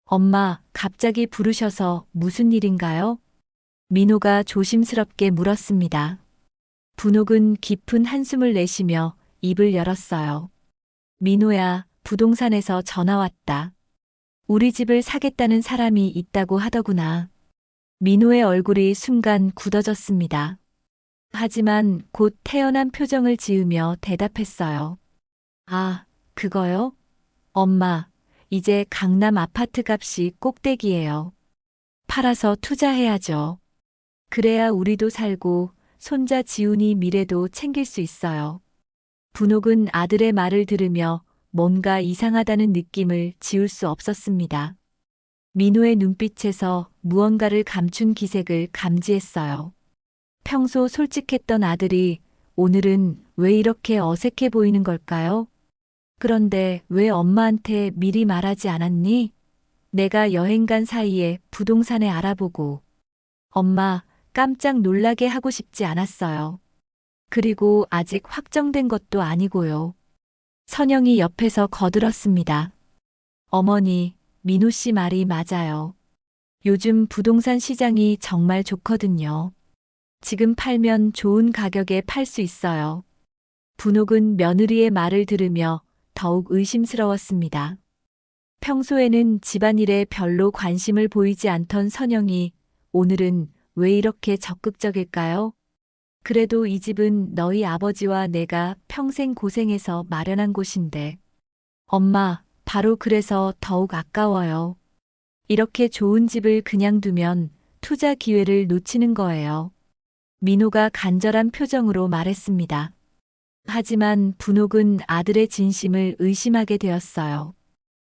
엄마, 갑자기 부르셔서 무슨 일인가요? 민호가 조심스럽게 물었습니다. 분옥은 깊은 한숨을 내쉬며 입을 열었어요. 민호야, 부동산에서 전화 왔다. 우리 집을 사겠다는 사람이 있다고 하더구나. 민호의 얼굴이 순간 굳어졌습니다. 하지만 곧 태연한 표정을 지으며 대답했어요. 아, 그거요? 엄마, 이제 강남 아파트 값이 꼭대기예요. 팔아서 투자해야죠. 그래야 우리도 살고 손자 지훈이 미래도 챙길 수 있어요. 분옥은 아들의 말을 들으며 뭔가 이상하다는 느낌을 지울 수 없었습니다. 민호의 눈빛에서 무언가를 감춘 기색을 감지했어요. 평소 솔직했던 아들이 오늘은 왜 이렇게 어색해 보이는 걸까요? 그런데 왜 엄마한테 미리 말하지 않았니? 내가 여행 간 사이에 부동산에 알아보고 엄마 깜짝 놀라게 하고 싶지 않았어요. 그리고 아직 확정된 것도 아니고요. 선영이 옆에서 거들었습니다. 어머니, 민호 씨 말이 맞아요. 요즘 부동산 시장이 정말 좋거든요. 지금 팔면 좋은 가격에 팔 수 있어요. 분옥은 며느리의 말을 들으며 더욱 의심스러웠습니다. 평소에는 집안일에 별로 관심을 보이지 않던 선영이 오늘은 왜 이렇게 적극적일까요? 그래도 이 집은 너희 아버지와 내가 평생 고생해서 마련한 곳인데. 엄마, 바로 그래서 더욱 아까워요. 이렇게 좋은 집을 그냥 두면 투자 기회를 놓치는 거예요. 민호가 간절한 표정으로 말했습니다. 하지만 분옥은 아들의 진심을 의심하게 되었어요.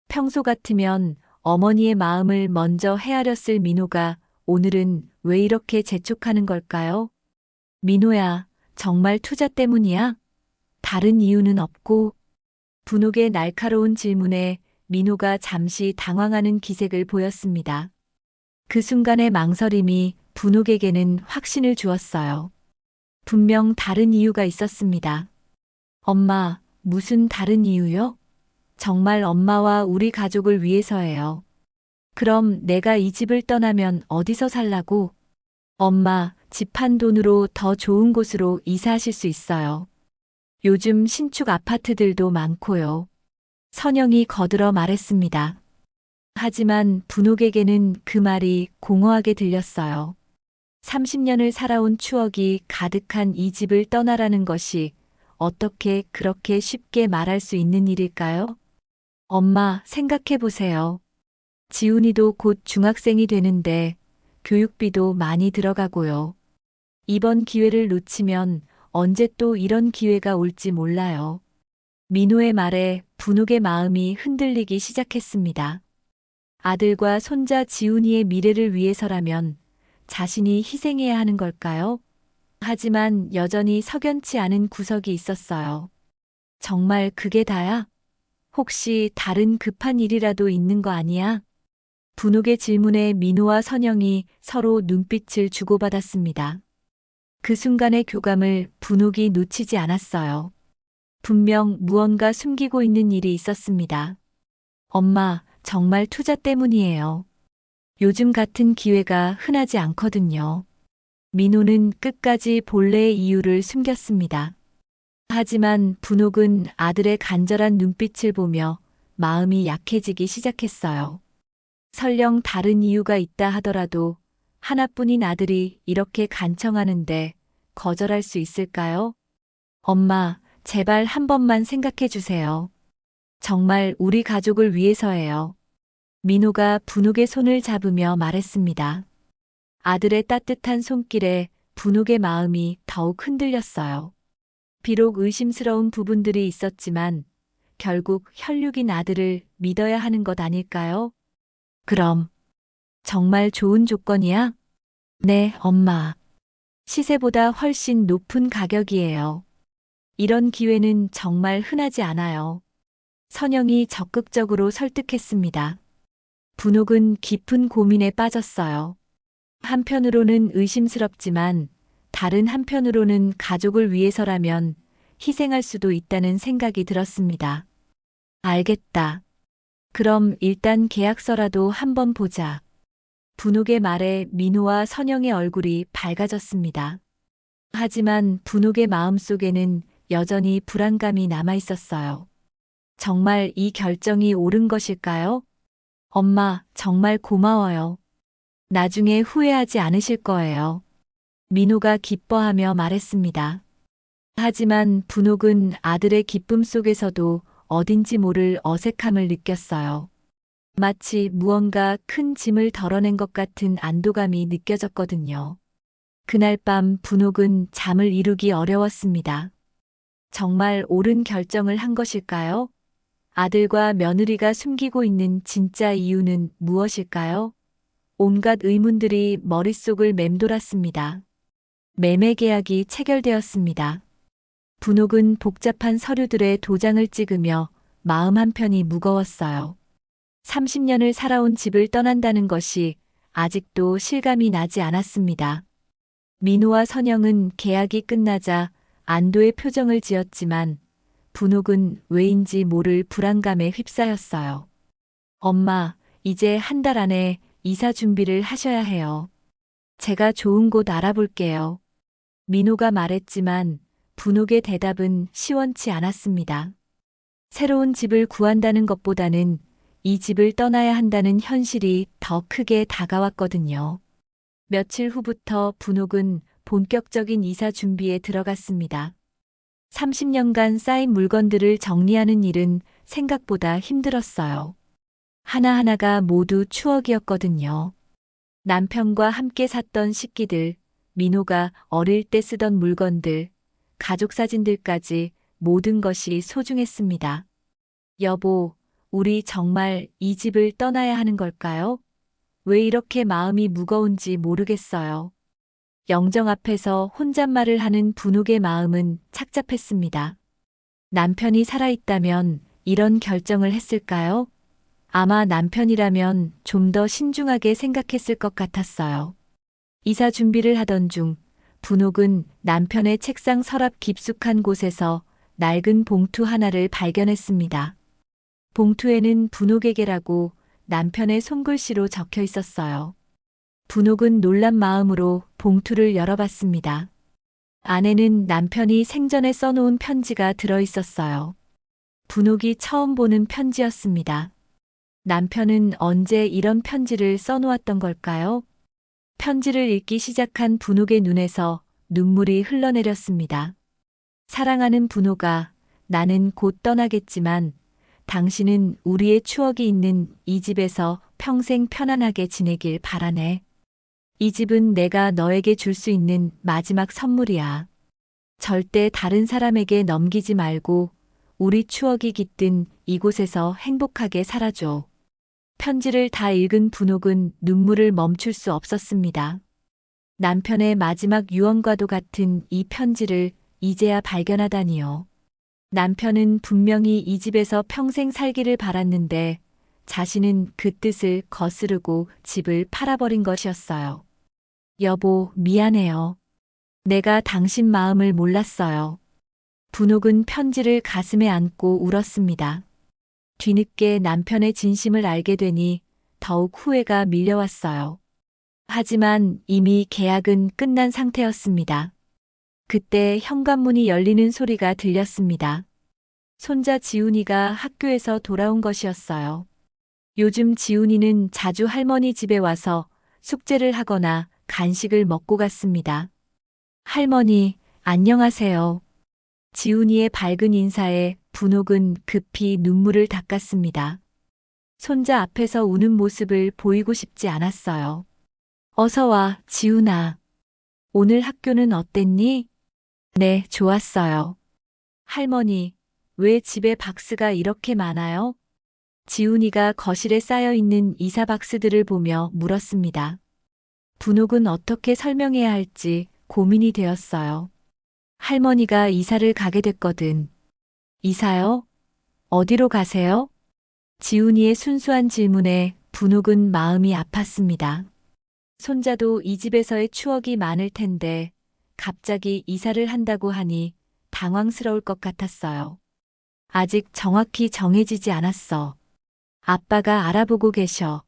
평소 같으면 어머니의 마음을 먼저 헤아렸을 민호가 오늘은 왜 이렇게 재촉하는 걸까요? 민호야, 정말 투자 때문이야? 다른 이유는 없고? 분옥의 날카로운 질문에 민호가 잠시 당황하는 기색을 보였습니다. 그 순간의 망설임이 분옥에게는 확신을 주었어요. 분명 다른 이유가 있었습니다. 엄마, 무슨 다른 이유요? 정말 엄마와 우리 가족을 위해서예요. 그럼 내가 이 집을 떠나면 어디서 살라고? 엄마, 집 판 돈으로 더 좋은 곳으로 이사하실 수 있어요. 요즘 신축 아파트들도 많고요. 선영이 거들어 말했습니다. 하지만 분옥에게는 그 말이 공허하게 들렸어요. 30년을 살아온 추억이 가득한 이 집을 떠나라는 것이 어떻게 그렇게 쉽게 말할 수 있는 일일까요? 엄마, 생각해 보세요. 지훈이도 곧 중학생이 되는데 교육비도 많이 들어가고요. 이번 기회를 놓치면 언제 또 이런 기회가 올지 몰라요. 민호의 말에 분옥의 마음이 흔들리기 시작했습니다. 아들과 손자 지훈이의 미래를 위해서라면 자신이 희생해야 하는 걸까요? 하지만 여전히 석연치 않은 구석이 있었어요. 정말 그게 다야? 혹시 다른 급한 일이라도 있는 거 아니야? 분옥의 질문에 민호와 선영이 서로 눈빛을 주고받았습니다. 그 순간의 교감을 분옥이 놓치지 않았어요. 분명 무언가 숨기고 있는 일이 있었습니다. 엄마, 정말 투자 때문이에요. 요즘 같은 기회가 흔하지 않거든요. 민호는 끝까지 본래의 이유를 숨겼습니다. 하지만 분옥은 아들의 간절한 눈빛을 보며 마음이 약해지기 시작했어요. 설령 다른 이유가 있다 하더라도 하나뿐인 아들이 이렇게 간청하는데 거절할 수 있을까요? 엄마, 제발 한 번만 생각해 주세요. 정말 우리 가족을 위해서예요. 민호가 분옥의 손을 잡으며 말했습니다. 아들의 따뜻한 손길에 분옥의 마음이 더욱 흔들렸어요. 비록 의심스러운 부분들이 있었지만 결국 혈육인 아들을 믿어야 하는 것 아닐까요? 그럼 정말 좋은 조건이야? 네, 엄마. 시세보다 훨씬 높은 가격이에요. 이런 기회는 정말 흔하지 않아요. 선영이 적극적으로 설득했습니다. 분옥은 깊은 고민에 빠졌어요. 한편으로는 의심스럽지만 다른 한편으로는 가족을 위해서라면 희생할 수도 있다는 생각이 들었습니다. 알겠다. 그럼 일단 계약서라도 한번 보자. 분옥의 말에 민호와 선영의 얼굴이 밝아졌습니다. 하지만 분옥의 마음속에는 여전히 불안감이 남아 있었어요. 정말 이 결정이 옳은 것일까요? 엄마, 정말 고마워요. 나중에 후회하지 않으실 거예요. 민호가 기뻐하며 말했습니다. 하지만 분옥은 아들의 기쁨 속에서도 어딘지 모를 어색함을 느꼈어요. 마치 무언가 큰 짐을 덜어낸 것 같은 안도감이 느껴졌거든요. 그날 밤 분옥은 잠을 이루기 어려웠습니다. 정말 옳은 결정을 한 것일까요? 아들과 며느리가 숨기고 있는 진짜 이유는 무엇일까요? 온갖 의문들이 머릿속을 맴돌았습니다. 매매 계약이 체결되었습니다. 분옥은 복잡한 서류들의 도장을 찍으며 마음 한편이 무거웠어요. 30년을 살아온 집을 떠난다는 것이 아직도 실감이 나지 않았습니다. 민호와 선영은 계약이 끝나자 안도의 표정을 지었지만 분옥은 왜인지 모를 불안감에 휩싸였어요. 엄마, 이제 한 달 안에 이사 준비를 하셔야 해요. 제가 좋은 곳 알아볼게요. 민호가 말했지만 분옥의 대답은 시원치 않았습니다. 새로운 집을 구한다는 것보다는 이 집을 떠나야 한다는 현실이 더 크게 다가왔거든요. 며칠 후부터 분옥은 본격적인 이사 준비에 들어갔습니다. 30년간 쌓인 물건들을 정리하는 일은 생각보다 힘들었어요. 하나하나가 모두 추억이었거든요. 남편과 함께 샀던 식기들, 민호가 어릴 때 쓰던 물건들, 가족 사진들까지 모든 것이 소중했습니다. 여보, 우리 정말 이 집을 떠나야 하는 걸까요? 왜 이렇게 마음이 무거운지 모르겠어요. 영정 앞에서 혼잣말을 하는 분옥의 마음은 착잡했습니다. 남편이 살아있다면 이런 결정을 했을까요? 아마 남편이라면 좀 더 신중하게 생각했을 것 같았어요. 이사 준비를 하던 중 분옥은 남편의 책상 서랍 깊숙한 곳에서 낡은 봉투 하나를 발견했습니다. 봉투에는 분옥에게라고 남편의 손글씨로 적혀 있었어요. 분옥은 놀란 마음으로 봉투를 열어봤습니다. 안에는 남편이 생전에 써놓은 편지가 들어 있었어요. 분옥이 처음 보는 편지였습니다. 남편은 언제 이런 편지를 써놓았던 걸까요? 편지를 읽기 시작한 분옥의 눈에서 눈물이 흘러내렸습니다. 사랑하는 분옥아, 나는 곧 떠나겠지만 당신은 우리의 추억이 있는 이 집에서 평생 편안하게 지내길 바라네. 이 집은 내가 너에게 줄 수 있는 마지막 선물이야. 절대 다른 사람에게 넘기지 말고 우리 추억이 깃든 이곳에서 행복하게 살아줘. 편지를 다 읽은 분옥은 눈물을 멈출 수 없었습니다. 남편의 마지막 유언과도 같은 이 편지를 이제야 발견하다니요. 남편은 분명히 이 집에서 평생 살기를 바랐는데 자신은 그 뜻을 거스르고 집을 팔아버린 것이었어요. 여보, 미안해요. 내가 당신 마음을 몰랐어요. 분옥은 편지를 가슴에 안고 울었습니다. 뒤늦게 남편의 진심을 알게 되니 더욱 후회가 밀려왔어요. 하지만 이미 계약은 끝난 상태였습니다. 그때 현관문이 열리는 소리가 들렸습니다. 손자 지훈이가 학교에서 돌아온 것이었어요. 요즘 지훈이는 자주 할머니 집에 와서 숙제를 하거나 간식을 먹고 갔습니다. 할머니, 안녕하세요. 지훈이의 밝은 인사에 분옥은 급히 눈물을 닦았습니다. 손자 앞에서 우는 모습을 보이고 싶지 않았어요. 어서 와, 지훈아. 오늘 학교는 어땠니? 네, 좋았어요. 할머니, 왜 집에 박스가 이렇게 많아요? 지훈이가 거실에 쌓여 있는 이사 박스들을 보며 물었습니다. 분옥은 어떻게 설명해야 할지 고민이 되었어요. 할머니가 이사를 가게 됐거든. 이사요? 어디로 가세요? 지훈이의 순수한 질문에 분옥은 마음이 아팠습니다. 손자도 이 집에서의 추억이 많을 텐데 갑자기 이사를 한다고 하니 당황스러울 것 같았어요. 아직 정확히 정해지지 않았어. 아빠가 알아보고 계셔.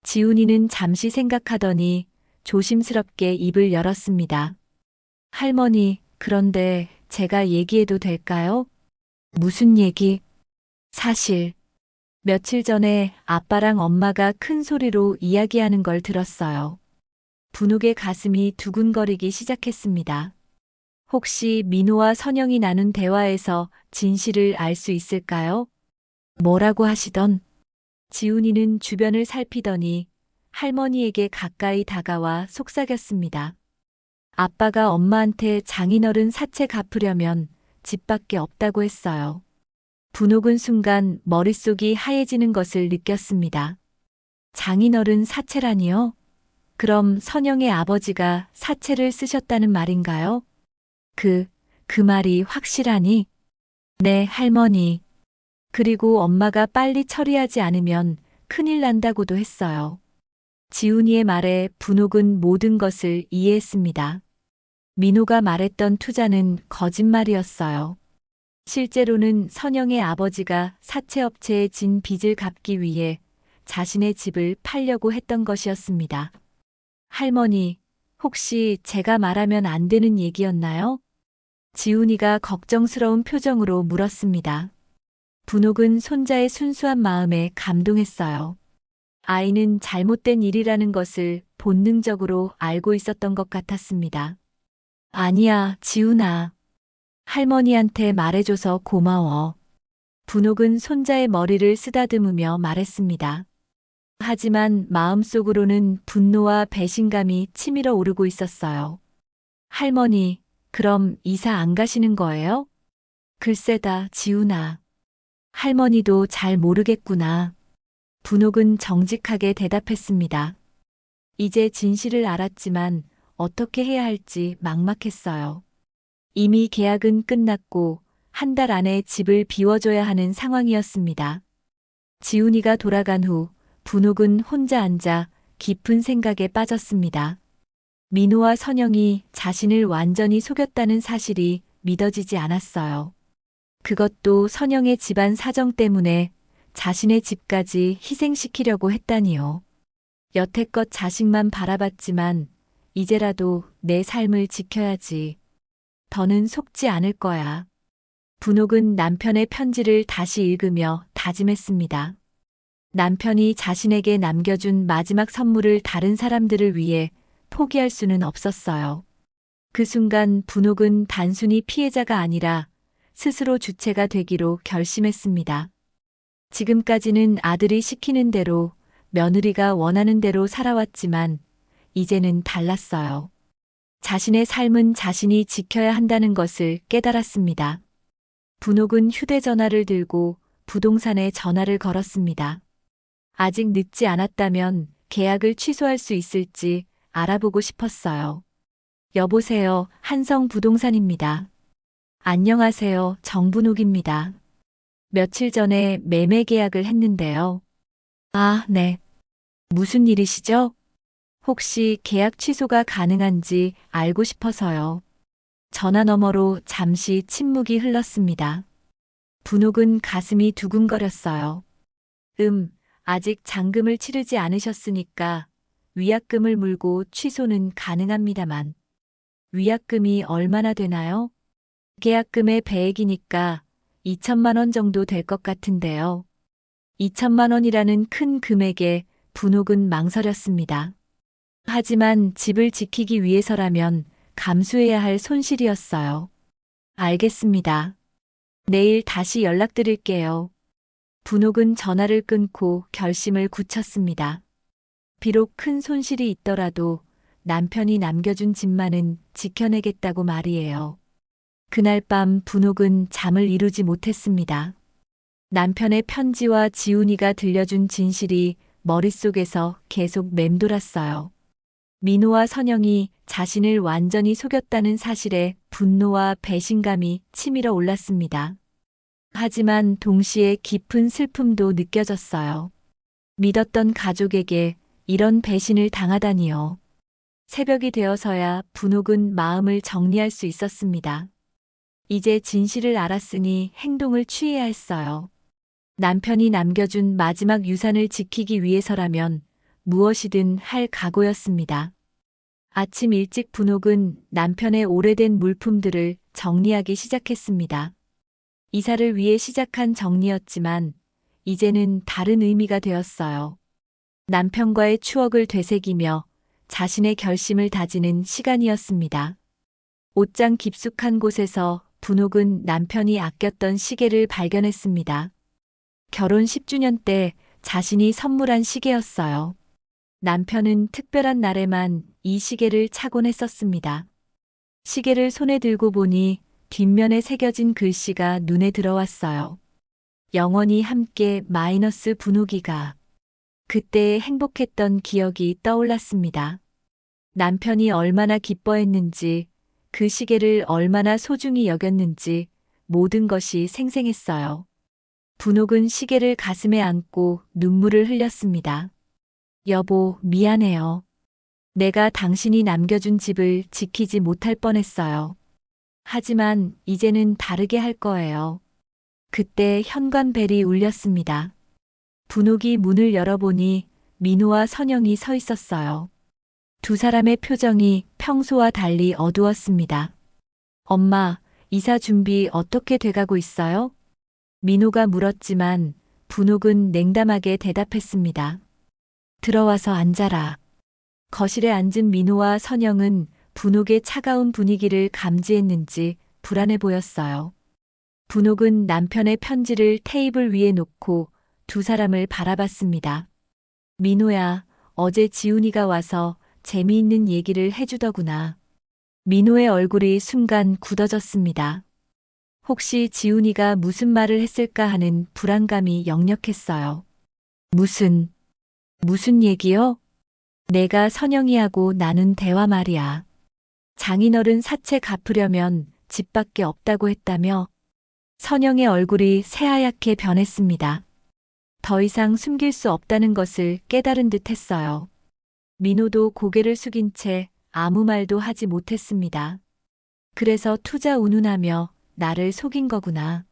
지훈이는 잠시 생각하더니 조심스럽게 입을 열었습니다. 할머니, 그런데 제가 얘기해도 될까요? 무슨 얘기? 사실, 며칠 전에 아빠랑 엄마가 큰 소리로 이야기하는 걸 들었어요. 분옥의 가슴이 두근거리기 시작했습니다. 혹시 민호와 선영이 나눈 대화에서 진실을 알 수 있을까요? 뭐라고 하시던? 지훈이는 주변을 살피더니 할머니에게 가까이 다가와 속삭였습니다. 아빠가 엄마한테 장인어른 사채 갚으려면 집밖에 없다고 했어요. 분홍은 순간 머릿속이 하얘지는 것을 느꼈습니다. 장인어른 사채라니요? 그럼 선영의 아버지가 사채를 쓰셨다는 말인가요? 그 말이 확실하니? 네, 할머니. 그리고 엄마가 빨리 처리하지 않으면 큰일 난다고도 했어요. 지훈이의 말에 분홍은 모든 것을 이해했습니다. 민호가 말했던 투자는 거짓말이었어요. 실제로는 선영의 아버지가 사채업체에 진 빚을 갚기 위해 자신의 집을 팔려고 했던 것이었습니다. 할머니, 혹시 제가 말하면 안 되는 얘기였나요? 지훈이가 걱정스러운 표정으로 물었습니다. 분홍은 손자의 순수한 마음에 감동했어요. 아이는 잘못된 일이라는 것을 본능적으로 알고 있었던 것 같았습니다. 아니야, 지훈아. 할머니한테 말해줘서 고마워. 분홍은 손자의 머리를 쓰다듬으며 말했습니다. 하지만 마음속으로는 분노와 배신감이 치밀어 오르고 있었어요. 할머니, 그럼 이사 안 가시는 거예요? 글쎄다, 지훈아. 할머니도 잘 모르겠구나. 분홍은 정직하게 대답했습니다. 이제 진실을 알았지만 어떻게 해야 할지 막막했어요. 이미 계약은 끝났고 한 달 안에 집을 비워줘야 하는 상황이었습니다. 지훈이가 돌아간 후 분홍은 혼자 앉아 깊은 생각에 빠졌습니다. 민호와 선영이 자신을 완전히 속였다는 사실이 믿어지지 않았어요. 그것도 선영의 집안 사정 때문에 자신의 집까지 희생시키려고 했다니요. 여태껏 자식만 바라봤지만 이제라도 내 삶을 지켜야지. 더는 속지 않을 거야. 분홍은 남편의 편지를 다시 읽으며 다짐했습니다. 남편이 자신에게 남겨준 마지막 선물을 다른 사람들을 위해 포기할 수는 없었어요. 그 순간 분홍은 단순히 피해자가 아니라 스스로 주체가 되기로 결심했습니다. 지금까지는 아들이 시키는 대로, 며느리가 원하는 대로 살아왔지만 이제는 달랐어요. 자신의 삶은 자신이 지켜야 한다는 것을 깨달았습니다. 분홍은 휴대전화를 들고 부동산에 전화를 걸었습니다. 아직 늦지 않았다면 계약을 취소할 수 있을지 알아보고 싶었어요. 여보세요, 한성부동산입니다. 안녕하세요, 정분옥입니다. 며칠 전에 매매 계약을 했는데요. 아, 네. 무슨 일이시죠? 혹시 계약 취소가 가능한지 알고 싶어서요. 전화 너머로 잠시 침묵이 흘렀습니다. 분홍은 가슴이 두근거렸어요. 아직 잔금을 치르지 않으셨으니까 위약금을 물고 취소는 가능합니다만. 위약금이 얼마나 되나요? 계약금의 배액이니까 2천만 원 정도 될 것 같은데요. 2천만 원이라는 큰 금액에 분홍은 망설였습니다. 하지만 집을 지키기 위해서라면 감수해야 할 손실이었어요. 알겠습니다. 내일 다시 연락드릴게요. 분홍은 전화를 끊고 결심을 굳혔습니다. 비록 큰 손실이 있더라도 남편이 남겨준 집만은 지켜내겠다고 말이에요. 그날 밤 분홍은 잠을 이루지 못했습니다. 남편의 편지와 지훈이가 들려준 진실이 머릿속에서 계속 맴돌았어요. 민호와 선영이 자신을 완전히 속였다는 사실에 분노와 배신감이 치밀어 올랐습니다. 하지만 동시에 깊은 슬픔도 느껴졌어요. 믿었던 가족에게 이런 배신을 당하다니요. 새벽이 되어서야 분홍은 마음을 정리할 수 있었습니다. 이제 진실을 알았으니 행동을 취해야 했어요. 남편이 남겨준 마지막 유산을 지키기 위해서라면 무엇이든 할 각오였습니다. 아침 일찍 분홍은 남편의 오래된 물품들을 정리하기 시작했습니다. 이사를 위해 시작한 정리였지만 이제는 다른 의미가 되었어요. 남편과의 추억을 되새기며 자신의 결심을 다지는 시간이었습니다. 옷장 깊숙한 곳에서 분홍은 남편이 아꼈던 시계를 발견했습니다. 결혼 10주년 때 자신이 선물한 시계였어요. 남편은 특별한 날에만 이 시계를 차곤 했었습니다. 시계를 손에 들고 보니 뒷면에 새겨진 글씨가 눈에 들어왔어요. 영원히 함께 마이너스 분호기가. 그때의 행복했던 기억이 떠올랐습니다. 남편이 얼마나 기뻐했는지, 그 시계를 얼마나 소중히 여겼는지 모든 것이 생생했어요. 분옥은 시계를 가슴에 안고 눈물을 흘렸습니다. 여보, 미안해요. 내가 당신이 남겨준 집을 지키지 못할 뻔했어요. 하지만 이제는 다르게 할 거예요. 그때 현관벨이 울렸습니다. 분옥이 문을 열어보니 민호와 선영이 서 있었어요. 두 사람의 표정이 평소와 달리 어두웠습니다. 엄마, 이사 준비 어떻게 돼가고 있어요? 민호가 물었지만 분옥은 냉담하게 대답했습니다. 들어와서 앉아라. 거실에 앉은 민호와 선영은 분옥의 차가운 분위기를 감지했는지 불안해 보였어요. 분옥은 남편의 편지를 테이블 위에 놓고 두 사람을 바라봤습니다. 민호야, 어제 지훈이가 와서 재미있는 얘기를 해주더구나. 민호의 얼굴이 순간 굳어졌습니다. 혹시 지훈이가 무슨 말을 했을까 하는 불안감이 역력했어요. 무슨 얘기요? 내가 선영이하고 나눈 대화 말이야. 장인어른 사채 갚으려면 집밖에 없다고 했다며. 선영의 얼굴이 새하얗게 변했습니다. 더 이상 숨길 수 없다는 것을 깨달은 듯 했어요. 민호도 고개를 숙인 채 아무 말도 하지 못했습니다. 그래서 투자 운운하며 나를 속인 거구나.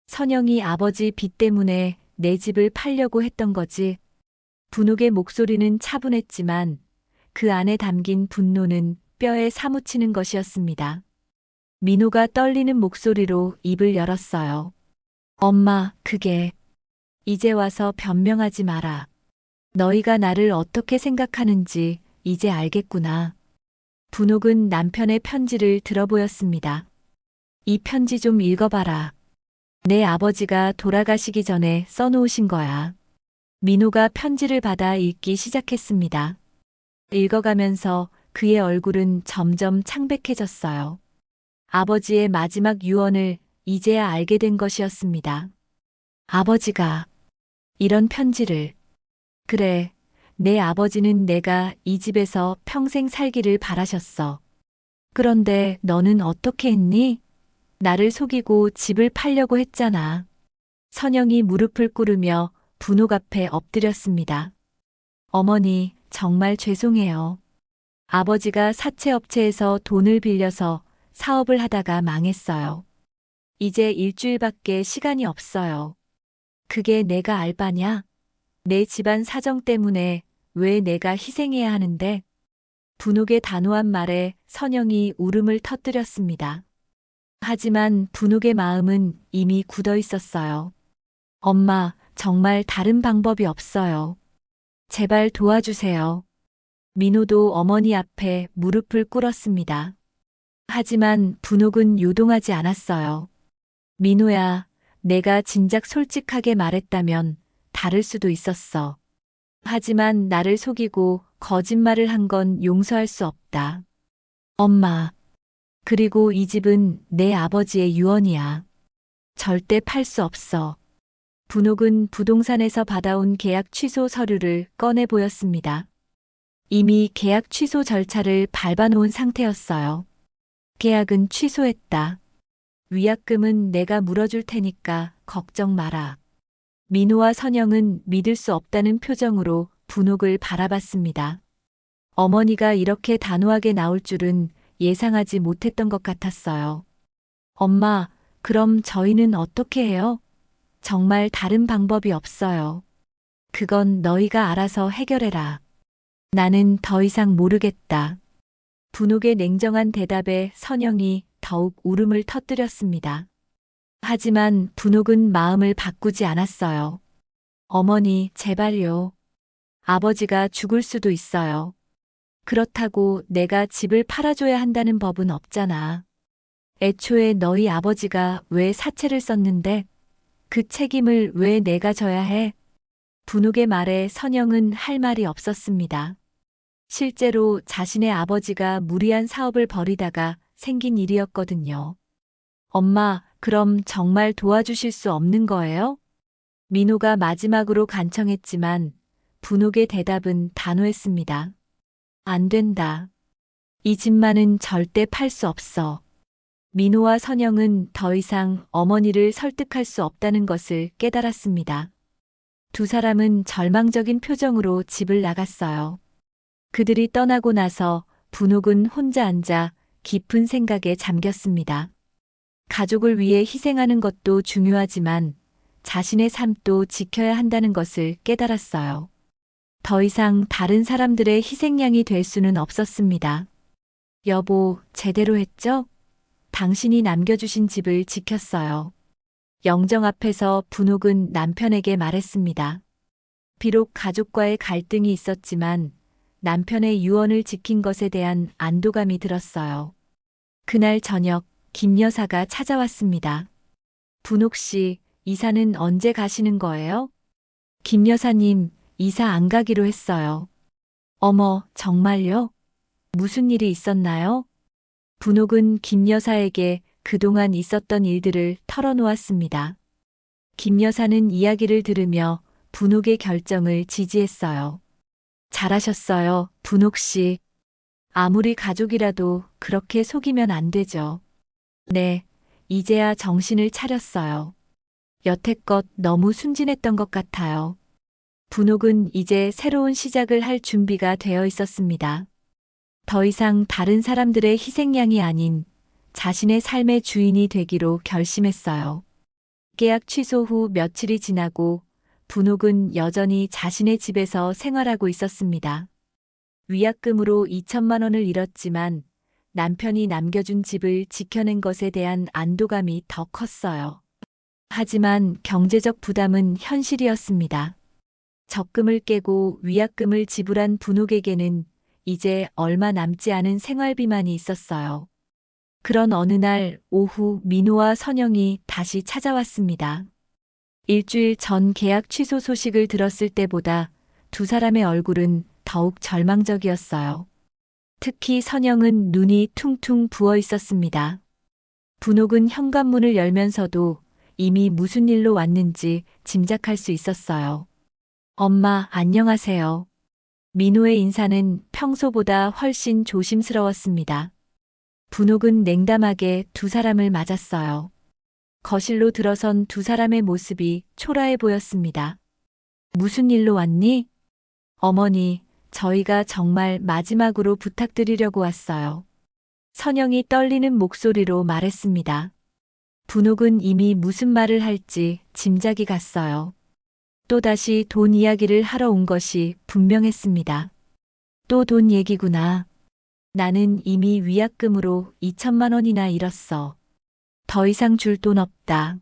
선영이 아버지 빚 때문에 내 집을 팔려고 했던 거지. 분옥의 목소리는 차분했지만 그 안에 담긴 분노는 뼈에 사무치는 것이었습니다. 민호가 떨리는 목소리로 입을 열었어요. 엄마, 그게 이제 와서 변명하지 마라. 너희가 나를 어떻게 생각하는지 이제 알겠구나. 분옥은 남편의 편지를 들어보였습니다. 이 편지 좀 읽어봐라. 내 아버지가 돌아가시기 전에 써놓으신 거야. 민호가 편지를 받아 읽기 시작했습니다. 읽어가면서 그의 얼굴은 점점 창백해졌어요. 아버지의 마지막 유언을 이제야 알게 된 것이었습니다. 아버지가 이런 편지를. 그래, 내 아버지는 내가 이 집에서 평생 살기를 바라셨어. 그런데 너는 어떻게 했니? 나를 속이고 집을 팔려고 했잖아. 선영이 무릎을 꿇으며 분옥 앞에 엎드렸습니다. 어머니, 정말 죄송해요. 아버지가 사채업체에서 돈을 빌려서 사업을 하다가 망했어요. 이제 일주일밖에 시간이 없어요. 그게 내가 알 바냐? 내 집안 사정 때문에 왜 내가 희생해야 하는데? 분옥의 단호한 말에 선영이 울음을 터뜨렸습니다. 하지만 분옥의 마음은 이미 굳어 있었어요. 엄마, 정말 다른 방법이 없어요. 제발 도와주세요. 민호도 어머니 앞에 무릎을 꿇었습니다. 하지만 분옥은 요동하지 않았어요. 민호야, 내가 진작 솔직하게 말했다면 다를 수도 있었어. 하지만 나를 속이고 거짓말을 한 건 용서할 수 없다. 엄마, 그리고 이 집은 내 아버지의 유언이야. 절대 팔 수 없어. 분옥은 부동산에서 받아온 계약 취소 서류를 꺼내 보였습니다. 이미 계약 취소 절차를 밟아놓은 상태였어요. 계약은 취소했다. 위약금은 내가 물어줄 테니까 걱정 마라. 민호와 선영은 믿을 수 없다는 표정으로 분옥을 바라봤습니다. 어머니가 이렇게 단호하게 나올 줄은 예상하지 못했던 것 같았어요. 엄마, 그럼 저희는 어떻게 해요? 정말 다른 방법이 없어요. 그건 너희가 알아서 해결해라. 나는 더 이상 모르겠다. 분옥의 냉정한 대답에 선영이 더욱 울음을 터뜨렸습니다. 하지만 분옥은 마음을 바꾸지 않았어요. 어머니, 제발요. 아버지가 죽을 수도 있어요. 그렇다고 내가 집을 팔아줘야 한다는 법은 없잖아. 애초에 너희 아버지가 왜 사채를 썼는데 그 책임을 왜 내가 져야 해? 분옥의 말에 선영은 할 말이 없었습니다. 실제로 자신의 아버지가 무리한 사업을 벌이다가 생긴 일이었거든요. 엄마, 그럼 정말 도와주실 수 없는 거예요? 민호가 마지막으로 간청했지만 분옥의 대답은 단호했습니다. 안 된다. 이 집만은 절대 팔 수 없어. 민호와 선영은 더 이상 어머니를 설득할 수 없다는 것을 깨달았습니다. 두 사람은 절망적인 표정으로 집을 나갔어요. 그들이 떠나고 나서 분옥은 혼자 앉아 깊은 생각에 잠겼습니다. 가족을 위해 희생하는 것도 중요하지만 자신의 삶도 지켜야 한다는 것을 깨달았어요. 더 이상 다른 사람들의 희생양이 될 수는 없었습니다. 여보, 제대로 했죠? 당신이 남겨주신 집을 지켰어요. 영정 앞에서 분옥은 남편에게 말했습니다. 비록 가족과의 갈등이 있었지만 남편의 유언을 지킨 것에 대한 안도감이 들었어요. 그날 저녁 김 여사가 찾아왔습니다. 분옥 씨, 이사는 언제 가시는 거예요? 김 여사님, 이사 안 가기로 했어요. 어머, 정말요? 무슨 일이 있었나요? 분옥은 김 여사에게 그동안 있었던 일들을 털어놓았습니다. 김 여사는 이야기를 들으며 분옥의 결정을 지지했어요. 잘하셨어요, 분옥 씨. 아무리 가족이라도 그렇게 속이면 안 되죠. 네, 이제야 정신을 차렸어요. 여태껏 너무 순진했던 것 같아요. 분옥은 이제 새로운 시작을 할 준비가 되어 있었습니다. 더 이상 다른 사람들의 희생양이 아닌 자신의 삶의 주인이 되기로 결심했어요. 계약 취소 후 며칠이 지나고 분옥은 여전히 자신의 집에서 생활하고 있었습니다. 위약금으로 2천만 원을 잃었지만 남편이 남겨준 집을 지켜낸 것에 대한 안도감이 더 컸어요. 하지만 경제적 부담은 현실이었습니다. 적금을 깨고 위약금을 지불한 분옥에게는 이제 얼마 남지 않은 생활비만이 있었어요. 그런 어느 날 오후 민호와 선영이 다시 찾아왔습니다. 일주일 전 계약 취소 소식을 들었을 때보다 두 사람의 얼굴은 더욱 절망적이었어요. 특히 선영은 눈이 퉁퉁 부어 있었습니다. 분옥은 현관문을 열면서도 이미 무슨 일로 왔는지 짐작할 수 있었어요. 엄마, 안녕하세요. 민호의 인사는 평소보다 훨씬 조심스러웠습니다. 분옥은 냉담하게 두 사람을 맞았어요. 거실로 들어선 두 사람의 모습이 초라해 보였습니다. 무슨 일로 왔니? 어머니, 저희가 정말 마지막으로 부탁드리려고 왔어요. 선영이 떨리는 목소리로 말했습니다. 분옥은 이미 무슨 말을 할지 짐작이 갔어요. 또다시 돈 이야기를 하러 온 것이 분명했습니다. 또 돈 얘기구나. 나는 이미 위약금으로 2천만 원이나 잃었어. 더 이상 줄 돈 없다.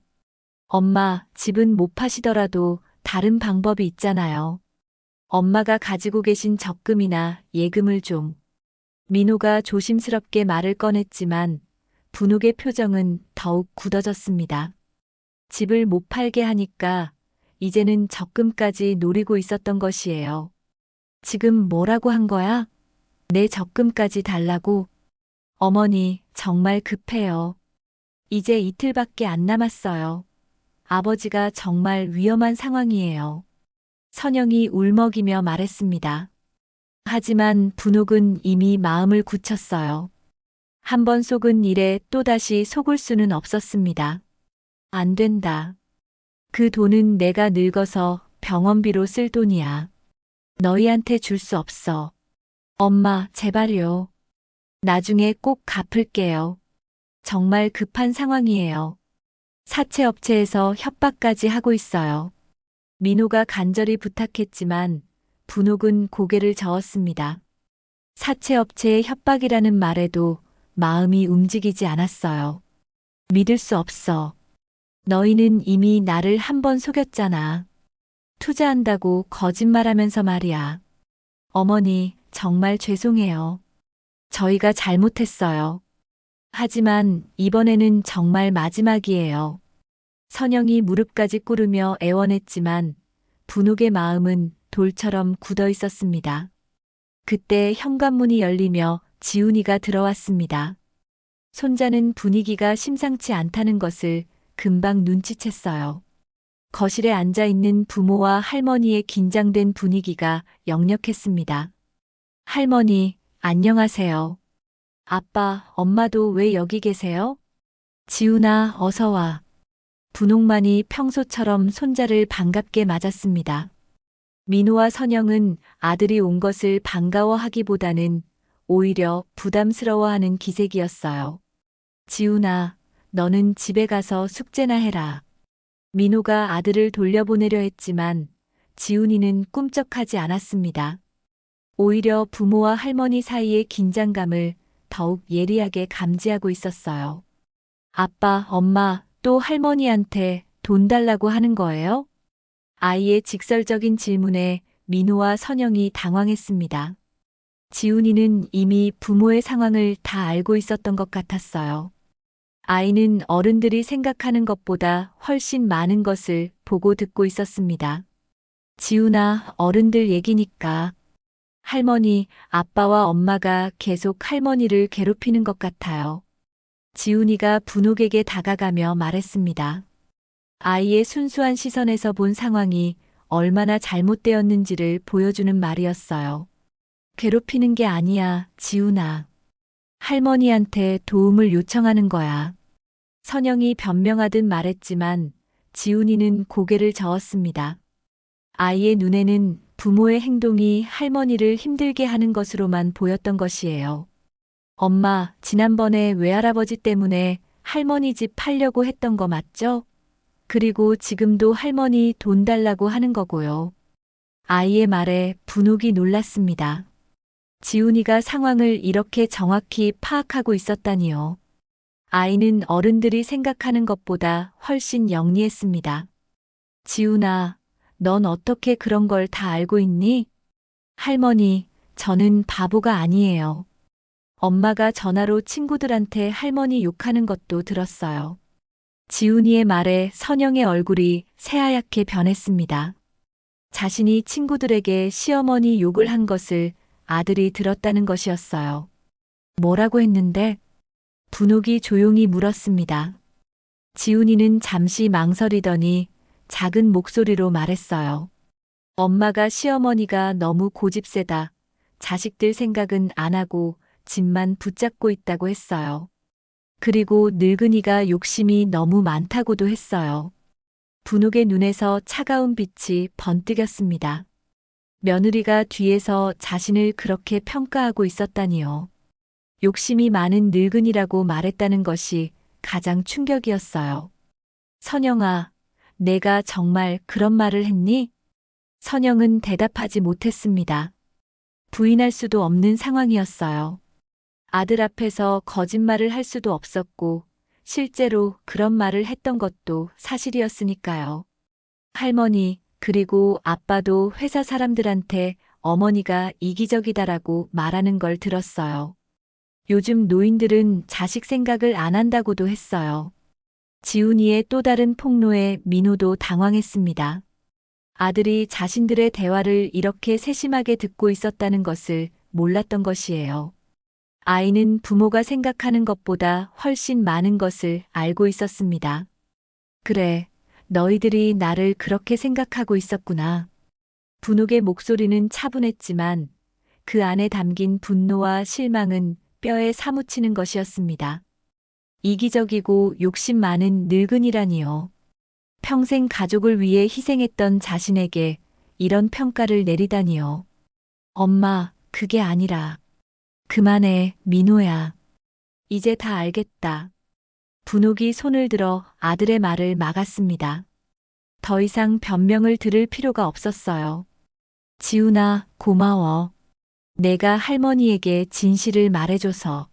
엄마, 집은 못 파시더라도 다른 방법이 있잖아요. 엄마가 가지고 계신 적금이나 예금을 좀. 민호가 조심스럽게 말을 꺼냈지만 분옥의 표정은 더욱 굳어졌습니다. 집을 못 팔게 하니까 이제는 적금까지 노리고 있었던 것이에요. 지금 뭐라고 한 거야? 내 적금까지 달라고? 어머니, 정말 급해요. 이제 이틀밖에 안 남았어요. 아버지가 정말 위험한 상황이에요. 선영이 울먹이며 말했습니다. 하지만 분옥은 이미 마음을 굳혔어요. 한 번 속은 일에 또다시 속을 수는 없었습니다. 안 된다. 그 돈은 내가 늙어서 병원비로 쓸 돈이야. 너희한테 줄 수 없어. 엄마, 제발요. 나중에 꼭 갚을게요. 정말 급한 상황이에요. 사채업체에서 협박까지 하고 있어요. 민호가 간절히 부탁했지만 분옥은 고개를 저었습니다. 사채업체의 협박이라는 말에도 마음이 움직이지 않았어요. 믿을 수 없어. 너희는 이미 나를 한 번 속였잖아. 투자한다고 거짓말하면서 말이야. 어머니, 정말 죄송해요. 저희가 잘못했어요. 하지만 이번에는 정말 마지막이에요. 선영이 무릎까지 꿇으며 애원했지만 분옥의 마음은 돌처럼 굳어 있었습니다. 그때 현관문이 열리며 지훈이가 들어왔습니다. 손자는 분위기가 심상치 않다는 것을 금방 눈치챘어요. 거실에 앉아 있는 부모와 할머니의 긴장된 분위기가 역력했습니다. 할머니, 안녕하세요. 아빠, 엄마도 왜 여기 계세요? 지훈아, 어서 와. 분홍만이 평소처럼 손자를 반갑게 맞았습니다. 민호와 선영은 아들이 온 것을 반가워하기보다는 오히려 부담스러워하는 기색이었어요. 지훈아, 너는 집에 가서 숙제나 해라. 민호가 아들을 돌려보내려 했지만 지훈이는 꿈쩍하지 않았습니다. 오히려 부모와 할머니 사이의 긴장감을 더욱 예리하게 감지하고 있었어요. 아빠, 엄마, 또 할머니한테 돈 달라고 하는 거예요? 아이의 직설적인 질문에 민호와 선영이 당황했습니다. 지훈이는 이미 부모의 상황을 다 알고 있었던 것 같았어요. 아이는 어른들이 생각하는 것보다 훨씬 많은 것을 보고 듣고 있었습니다. 지훈아, 어른들 얘기니까. 할머니, 아빠와 엄마가 계속 할머니를 괴롭히는 것 같아요. 지훈이가 분옥에게 다가가며 말했습니다. 아이의 순수한 시선에서 본 상황이 얼마나 잘못되었는지를 보여주는 말이었어요. 괴롭히는 게 아니야, 지훈아. 할머니한테 도움을 요청하는 거야. 선영이 변명하듯 말했지만 지훈이는 고개를 저었습니다. 아이의 눈에는 부모의 행동이 할머니를 힘들게 하는 것으로만 보였던 것이에요. 엄마, 지난번에 외할아버지 때문에 할머니 집 팔려고 했던 거 맞죠? 그리고 지금도 할머니 돈 달라고 하는 거고요. 아이의 말에 분옥이 놀랐습니다. 지훈이가 상황을 이렇게 정확히 파악하고 있었다니요. 아이는 어른들이 생각하는 것보다 훨씬 영리했습니다. 지훈아, 넌 어떻게 그런 걸 다 알고 있니? 할머니, 저는 바보가 아니에요. 엄마가 전화로 친구들한테 할머니 욕하는 것도 들었어요. 지훈이의 말에 선영의 얼굴이 새하얗게 변했습니다. 자신이 친구들에게 시어머니 욕을 한 것을 아들이 들었다는 것이었어요. 뭐라고 했는데? 분옥이 조용히 물었습니다. 지훈이는 잠시 망설이더니 작은 목소리로 말했어요. 엄마가 시어머니가 너무 고집세다. 자식들 생각은 안 하고 집만 붙잡고 있다고 했어요. 그리고 늙은이가 욕심이 너무 많다고도 했어요. 분옥의 눈에서 차가운 빛이 번뜩였습니다. 며느리가 뒤에서 자신을 그렇게 평가하고 있었다니요. 욕심이 많은 늙은이라고 말했다는 것이 가장 충격이었어요. 선영아, 내가 정말 그런 말을 했니? 선영은 대답하지 못했습니다. 부인할 수도 없는 상황이었어요. 아들 앞에서 거짓말을 할 수도 없었고, 실제로 그런 말을 했던 것도 사실이었으니까요. 할머니, 그리고 아빠도 회사 사람들한테 어머니가 이기적이다라고 말하는 걸 들었어요. 요즘 노인들은 자식 생각을 안 한다고도 했어요. 지훈이의 또 다른 폭로에 민호도 당황했습니다. 아들이 자신들의 대화를 이렇게 세심하게 듣고 있었다는 것을 몰랐던 것이에요. 아이는 부모가 생각하는 것보다 훨씬 많은 것을 알고 있었습니다. 그래, 너희들이 나를 그렇게 생각하고 있었구나. 분옥의 목소리는 차분했지만 그 안에 담긴 분노와 실망은 뼈에 사무치는 것이었습니다. 이기적이고 욕심 많은 늙은이라니요. 평생 가족을 위해 희생했던 자신에게 이런 평가를 내리다니요. 엄마, 그게 아니라. 그만해, 민호야. 이제 다 알겠다. 분옥이 손을 들어 아들의 말을 막았습니다. 더 이상 변명을 들을 필요가 없었어요. 지훈아, 고마워. 내가 할머니에게 진실을 말해줘서.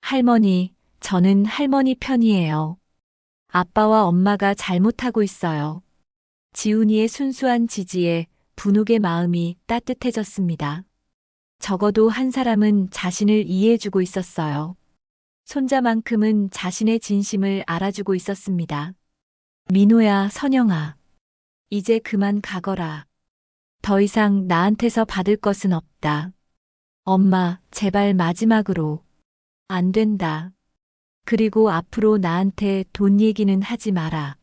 할머니, 저는 할머니 편이에요. 아빠와 엄마가 잘못하고 있어요. 지훈이의 순수한 지지에 분옥의 마음이 따뜻해졌습니다. 적어도 한 사람은 자신을 이해해주고 있었어요. 손자만큼은 자신의 진심을 알아주고 있었습니다. 민호야, 선영아. 이제 그만 가거라. 더 이상 나한테서 받을 것은 없다. 엄마, 제발 마지막으로. 안 된다. 그리고 앞으로 나한테 돈 얘기는 하지 마라.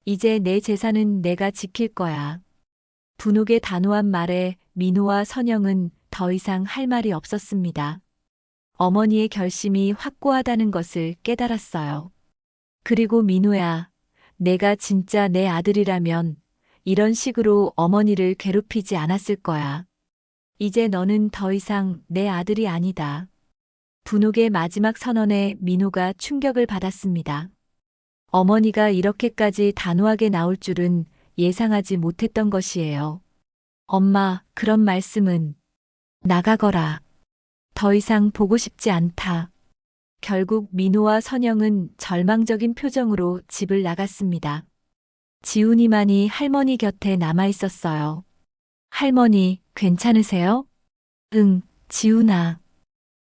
이제 내 재산은 내가 지킬 거야. 분옥의 단호한 말에 민호와 선영은 더 이상 할 말이 없었습니다. 어머니의 결심이 확고하다는 것을 깨달았어요. 그리고 민호야, 내가 진짜 내 아들이라면 이런 식으로 어머니를 괴롭히지 않았을 거야. 이제 너는 더 이상 내 아들이 아니다. 분옥의 마지막 선언에 민호가 충격을 받았습니다. 어머니가 이렇게까지 단호하게 나올 줄은 예상하지 못했던 것이에요. 엄마, 그런 말씀은 나가거라. 더 이상 보고 싶지 않다. 결국 민호와 선영은 절망적인 표정으로 집을 나갔습니다. 지훈이만이 할머니 곁에 남아 있었어요. 할머니, 괜찮으세요? 응, 지훈아.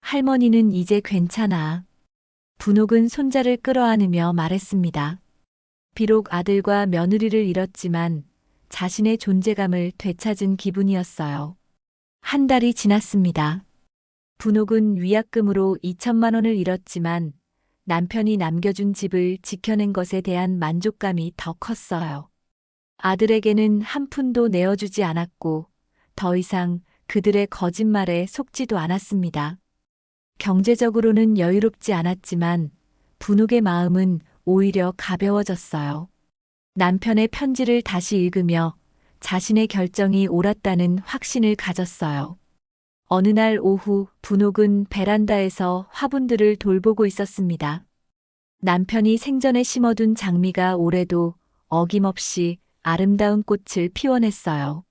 할머니는 이제 괜찮아. 분옥은 손자를 끌어안으며 말했습니다. 비록 아들과 며느리를 잃었지만 자신의 존재감을 되찾은 기분이었어요. 한 달이 지났습니다. 분옥은 위약금으로 2천만 원을 잃었지만 남편이 남겨준 집을 지켜낸 것에 대한 만족감이 더 컸어요. 아들에게는 한 푼도 내어주지 않았고 더 이상 그들의 거짓말에 속지도 않았습니다. 경제적으로는 여유롭지 않았지만 분옥의 마음은 오히려 가벼워졌어요. 남편의 편지를 다시 읽으며 자신의 결정이 옳았다는 확신을 가졌어요. 어느 날 오후 분옥은 베란다에서 화분들을 돌보고 있었습니다. 남편이 생전에 심어둔 장미가 올해도 어김없이 아름다운 꽃을 피워냈어요.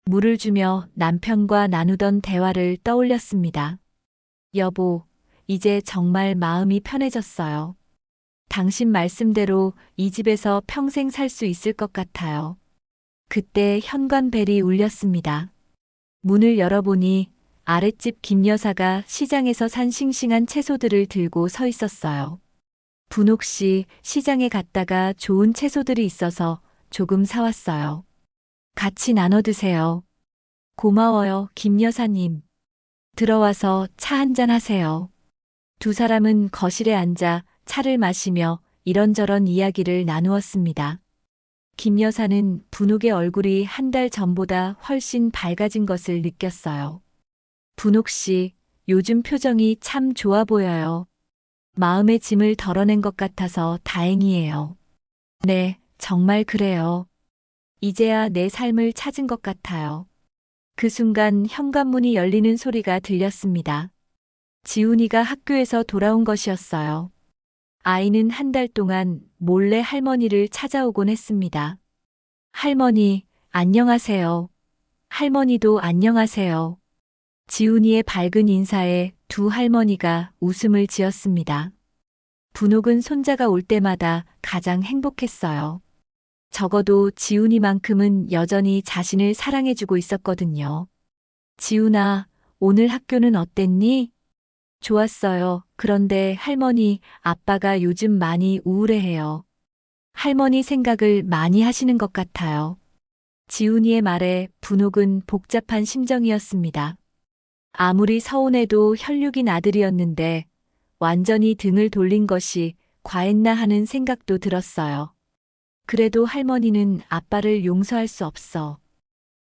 물을 주며 남편과 나누던 대화를 떠올렸습니다. 여보, 이제 정말 마음이 편해졌어요. 당신 말씀대로 이 집에서 평생 살 수 있을 것 같아요. 그때 현관벨이 울렸습니다. 문을 열어보니 아랫집 김 여사가 시장에서 산 싱싱한 채소들을 들고 서 있었어요. 분옥 씨, 시장에 갔다가 좋은 채소들이 있어서 조금 사왔어요. 같이 나눠 드세요. 고마워요, 김 여사님. 들어와서 차 한잔 하세요. 두 사람은 거실에 앉아 차를 마시며 이런저런 이야기를 나누었습니다. 김 여사는 분옥의 얼굴이 한 달 전보다 훨씬 밝아진 것을 느꼈어요. 분옥 씨, 요즘 표정이 참 좋아 보여요. 마음의 짐을 덜어낸 것 같아서 다행이에요. 네, 정말 그래요. 이제야 내 삶을 찾은 것 같아요. 그 순간 현관문이 열리는 소리가 들렸습니다. 지훈이가 학교에서 돌아온 것이었어요. 아이는 한 달 동안 몰래 할머니를 찾아오곤 했습니다. 할머니, 안녕하세요. 할머니도 안녕하세요. 지훈이의 밝은 인사에 두 할머니가 웃음을 지었습니다. 분옥은 손자가 올 때마다 가장 행복했어요. 적어도 지훈이만큼은 여전히 자신을 사랑해주고 있었거든요. 지훈아, 오늘 학교는 어땠니? 좋았어요. 그런데 할머니, 아빠가 요즘 많이 우울해해요. 할머니 생각을 많이 하시는 것 같아요. 지훈이의 말에 분옥은 복잡한 심정이었습니다. 아무리 서운해도 혈육인 아들이었는데 완전히 등을 돌린 것이 과했나 하는 생각도 들었어요. 그래도 할머니는 아빠를 용서할 수 없어.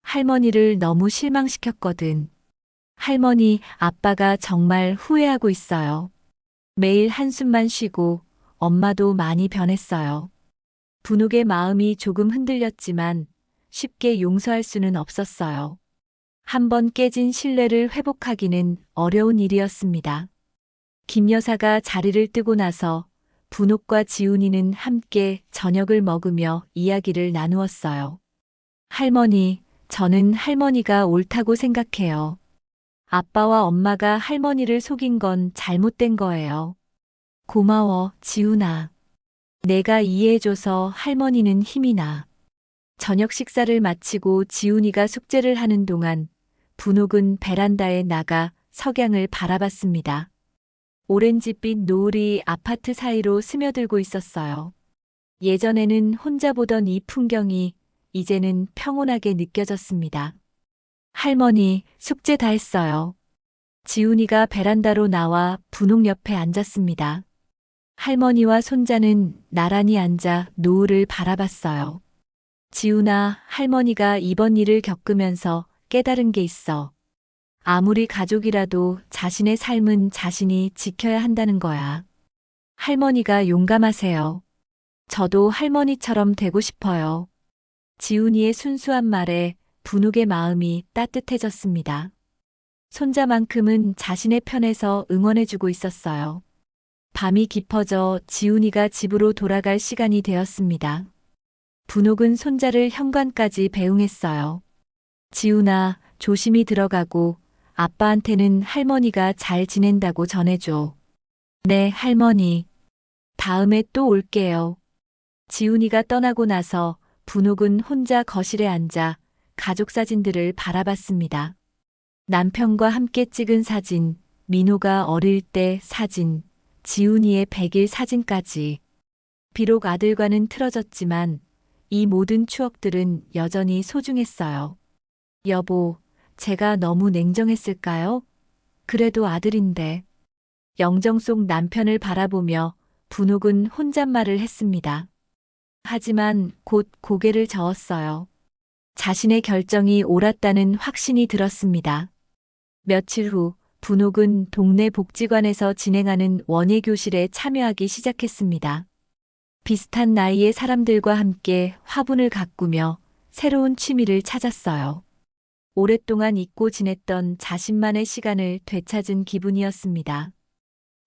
할머니를 너무 실망시켰거든. 할머니, 아빠가 정말 후회하고 있어요. 매일 한숨만 쉬고 엄마도 많이 변했어요. 분옥의 마음이 조금 흔들렸지만 쉽게 용서할 수는 없었어요. 한번 깨진 신뢰를 회복하기는 어려운 일이었습니다. 김 여사가 자리를 뜨고 나서 분옥과 지훈이는 함께 저녁을 먹으며 이야기를 나누었어요. 할머니, 저는 할머니가 옳다고 생각해요. 아빠와 엄마가 할머니를 속인 건 잘못된 거예요. 고마워, 지훈아. 내가 이해해줘서 할머니는 힘이 나. 저녁 식사를 마치고 지훈이가 숙제를 하는 동안 분옥은 베란다에 나가 석양을 바라봤습니다. 오렌지빛 노을이 아파트 사이로 스며들고 있었어요. 예전에는 혼자 보던 이 풍경이 이제는 평온하게 느껴졌습니다. 할머니, 숙제 다 했어요. 지훈이가 베란다로 나와 분옥 옆에 앉았습니다. 할머니와 손자는 나란히 앉아 노을을 바라봤어요. 지훈아, 할머니가 이번 일을 겪으면서 깨달은 게 있어. 아무리 가족이라도 자신의 삶은 자신이 지켜야 한다는 거야. 할머니가 용감하세요. 저도 할머니처럼 되고 싶어요. 지훈이의 순수한 말에 분욱의 마음이 따뜻해졌습니다. 손자만큼은 자신의 편에서 응원해주고 있었어요. 밤이 깊어져 지훈이가 집으로 돌아갈 시간이 되었습니다. 분옥은 손자를 현관까지 배웅했어요. 지훈아, 조심히 들어가고 아빠한테는 할머니가 잘 지낸다고 전해줘. 네, 할머니. 다음에 또 올게요. 지훈이가 떠나고 나서 분옥은 혼자 거실에 앉아 가족 사진들을 바라봤습니다. 남편과 함께 찍은 사진, 민호가 어릴 때 사진, 지훈이의 100일 사진까지. 비록 아들과는 틀어졌지만 이 모든 추억들은 여전히 소중했어요. 여보, 제가 너무 냉정했을까요? 그래도 아들인데. 영정 속 남편을 바라보며 분옥은 혼잣말을 했습니다. 하지만 곧 고개를 저었어요. 자신의 결정이 옳았다는 확신이 들었습니다. 며칠 후 분옥은 동네 복지관에서 진행하는 원예교실에 참여하기 시작했습니다. 비슷한 나이의 사람들과 함께 화분을 가꾸며 새로운 취미를 찾았어요. 오랫동안 잊고 지냈던 자신만의 시간을 되찾은 기분이었습니다.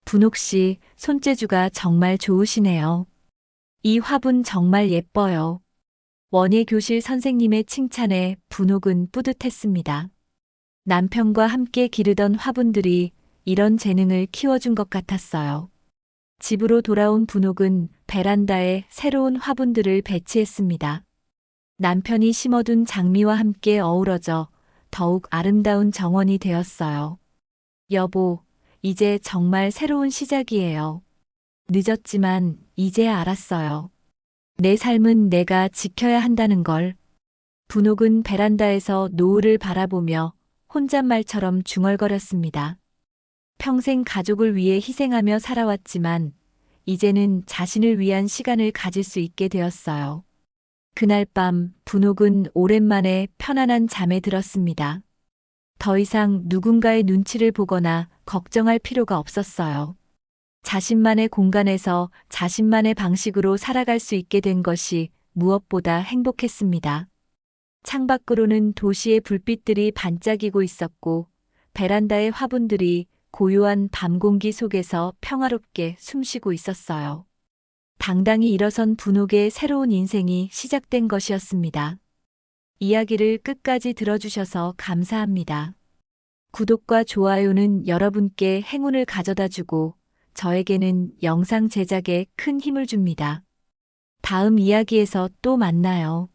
분옥 씨, 손재주가 정말 좋으시네요. 이 화분 정말 예뻐요. 원예교실 선생님의 칭찬에 분옥은 뿌듯했습니다. 남편과 함께 기르던 화분들이 이런 재능을 키워준 것 같았어요. 집으로 돌아온 분옥은 베란다에 새로운 화분들을 배치했습니다. 남편이 심어둔 장미와 함께 어우러져 더욱 아름다운 정원이 되었어요. 여보, 이제 정말 새로운 시작이에요. 늦었지만 이제야 알았어요. 내 삶은 내가 지켜야 한다는 걸. 분옥은 베란다에서 노을을 바라보며 혼잣말처럼 중얼거렸습니다. 평생 가족을 위해 희생하며 살아왔지만 이제는 자신을 위한 시간을 가질 수 있게 되었어요. 그날 밤 분옥은 오랜만에 편안한 잠에 들었습니다. 더 이상 누군가의 눈치를 보거나 걱정할 필요가 없었어요. 자신만의 공간에서 자신만의 방식으로 살아갈 수 있게 된 것이 무엇보다 행복했습니다. 창밖으로는 도시의 불빛들이 반짝이고 있었고 베란다의 화분들이 고요한 밤 공기 속에서 평화롭게 숨쉬고 있었어요. 당당히 일어선 분옥의 새로운 인생이 시작된 것이었습니다. 이야기를 끝까지 들어주셔서 감사합니다. 구독과 좋아요는 여러분께 행운을 가져다 주고 저에게는 영상 제작에 큰 힘을 줍니다. 다음 이야기에서 또 만나요.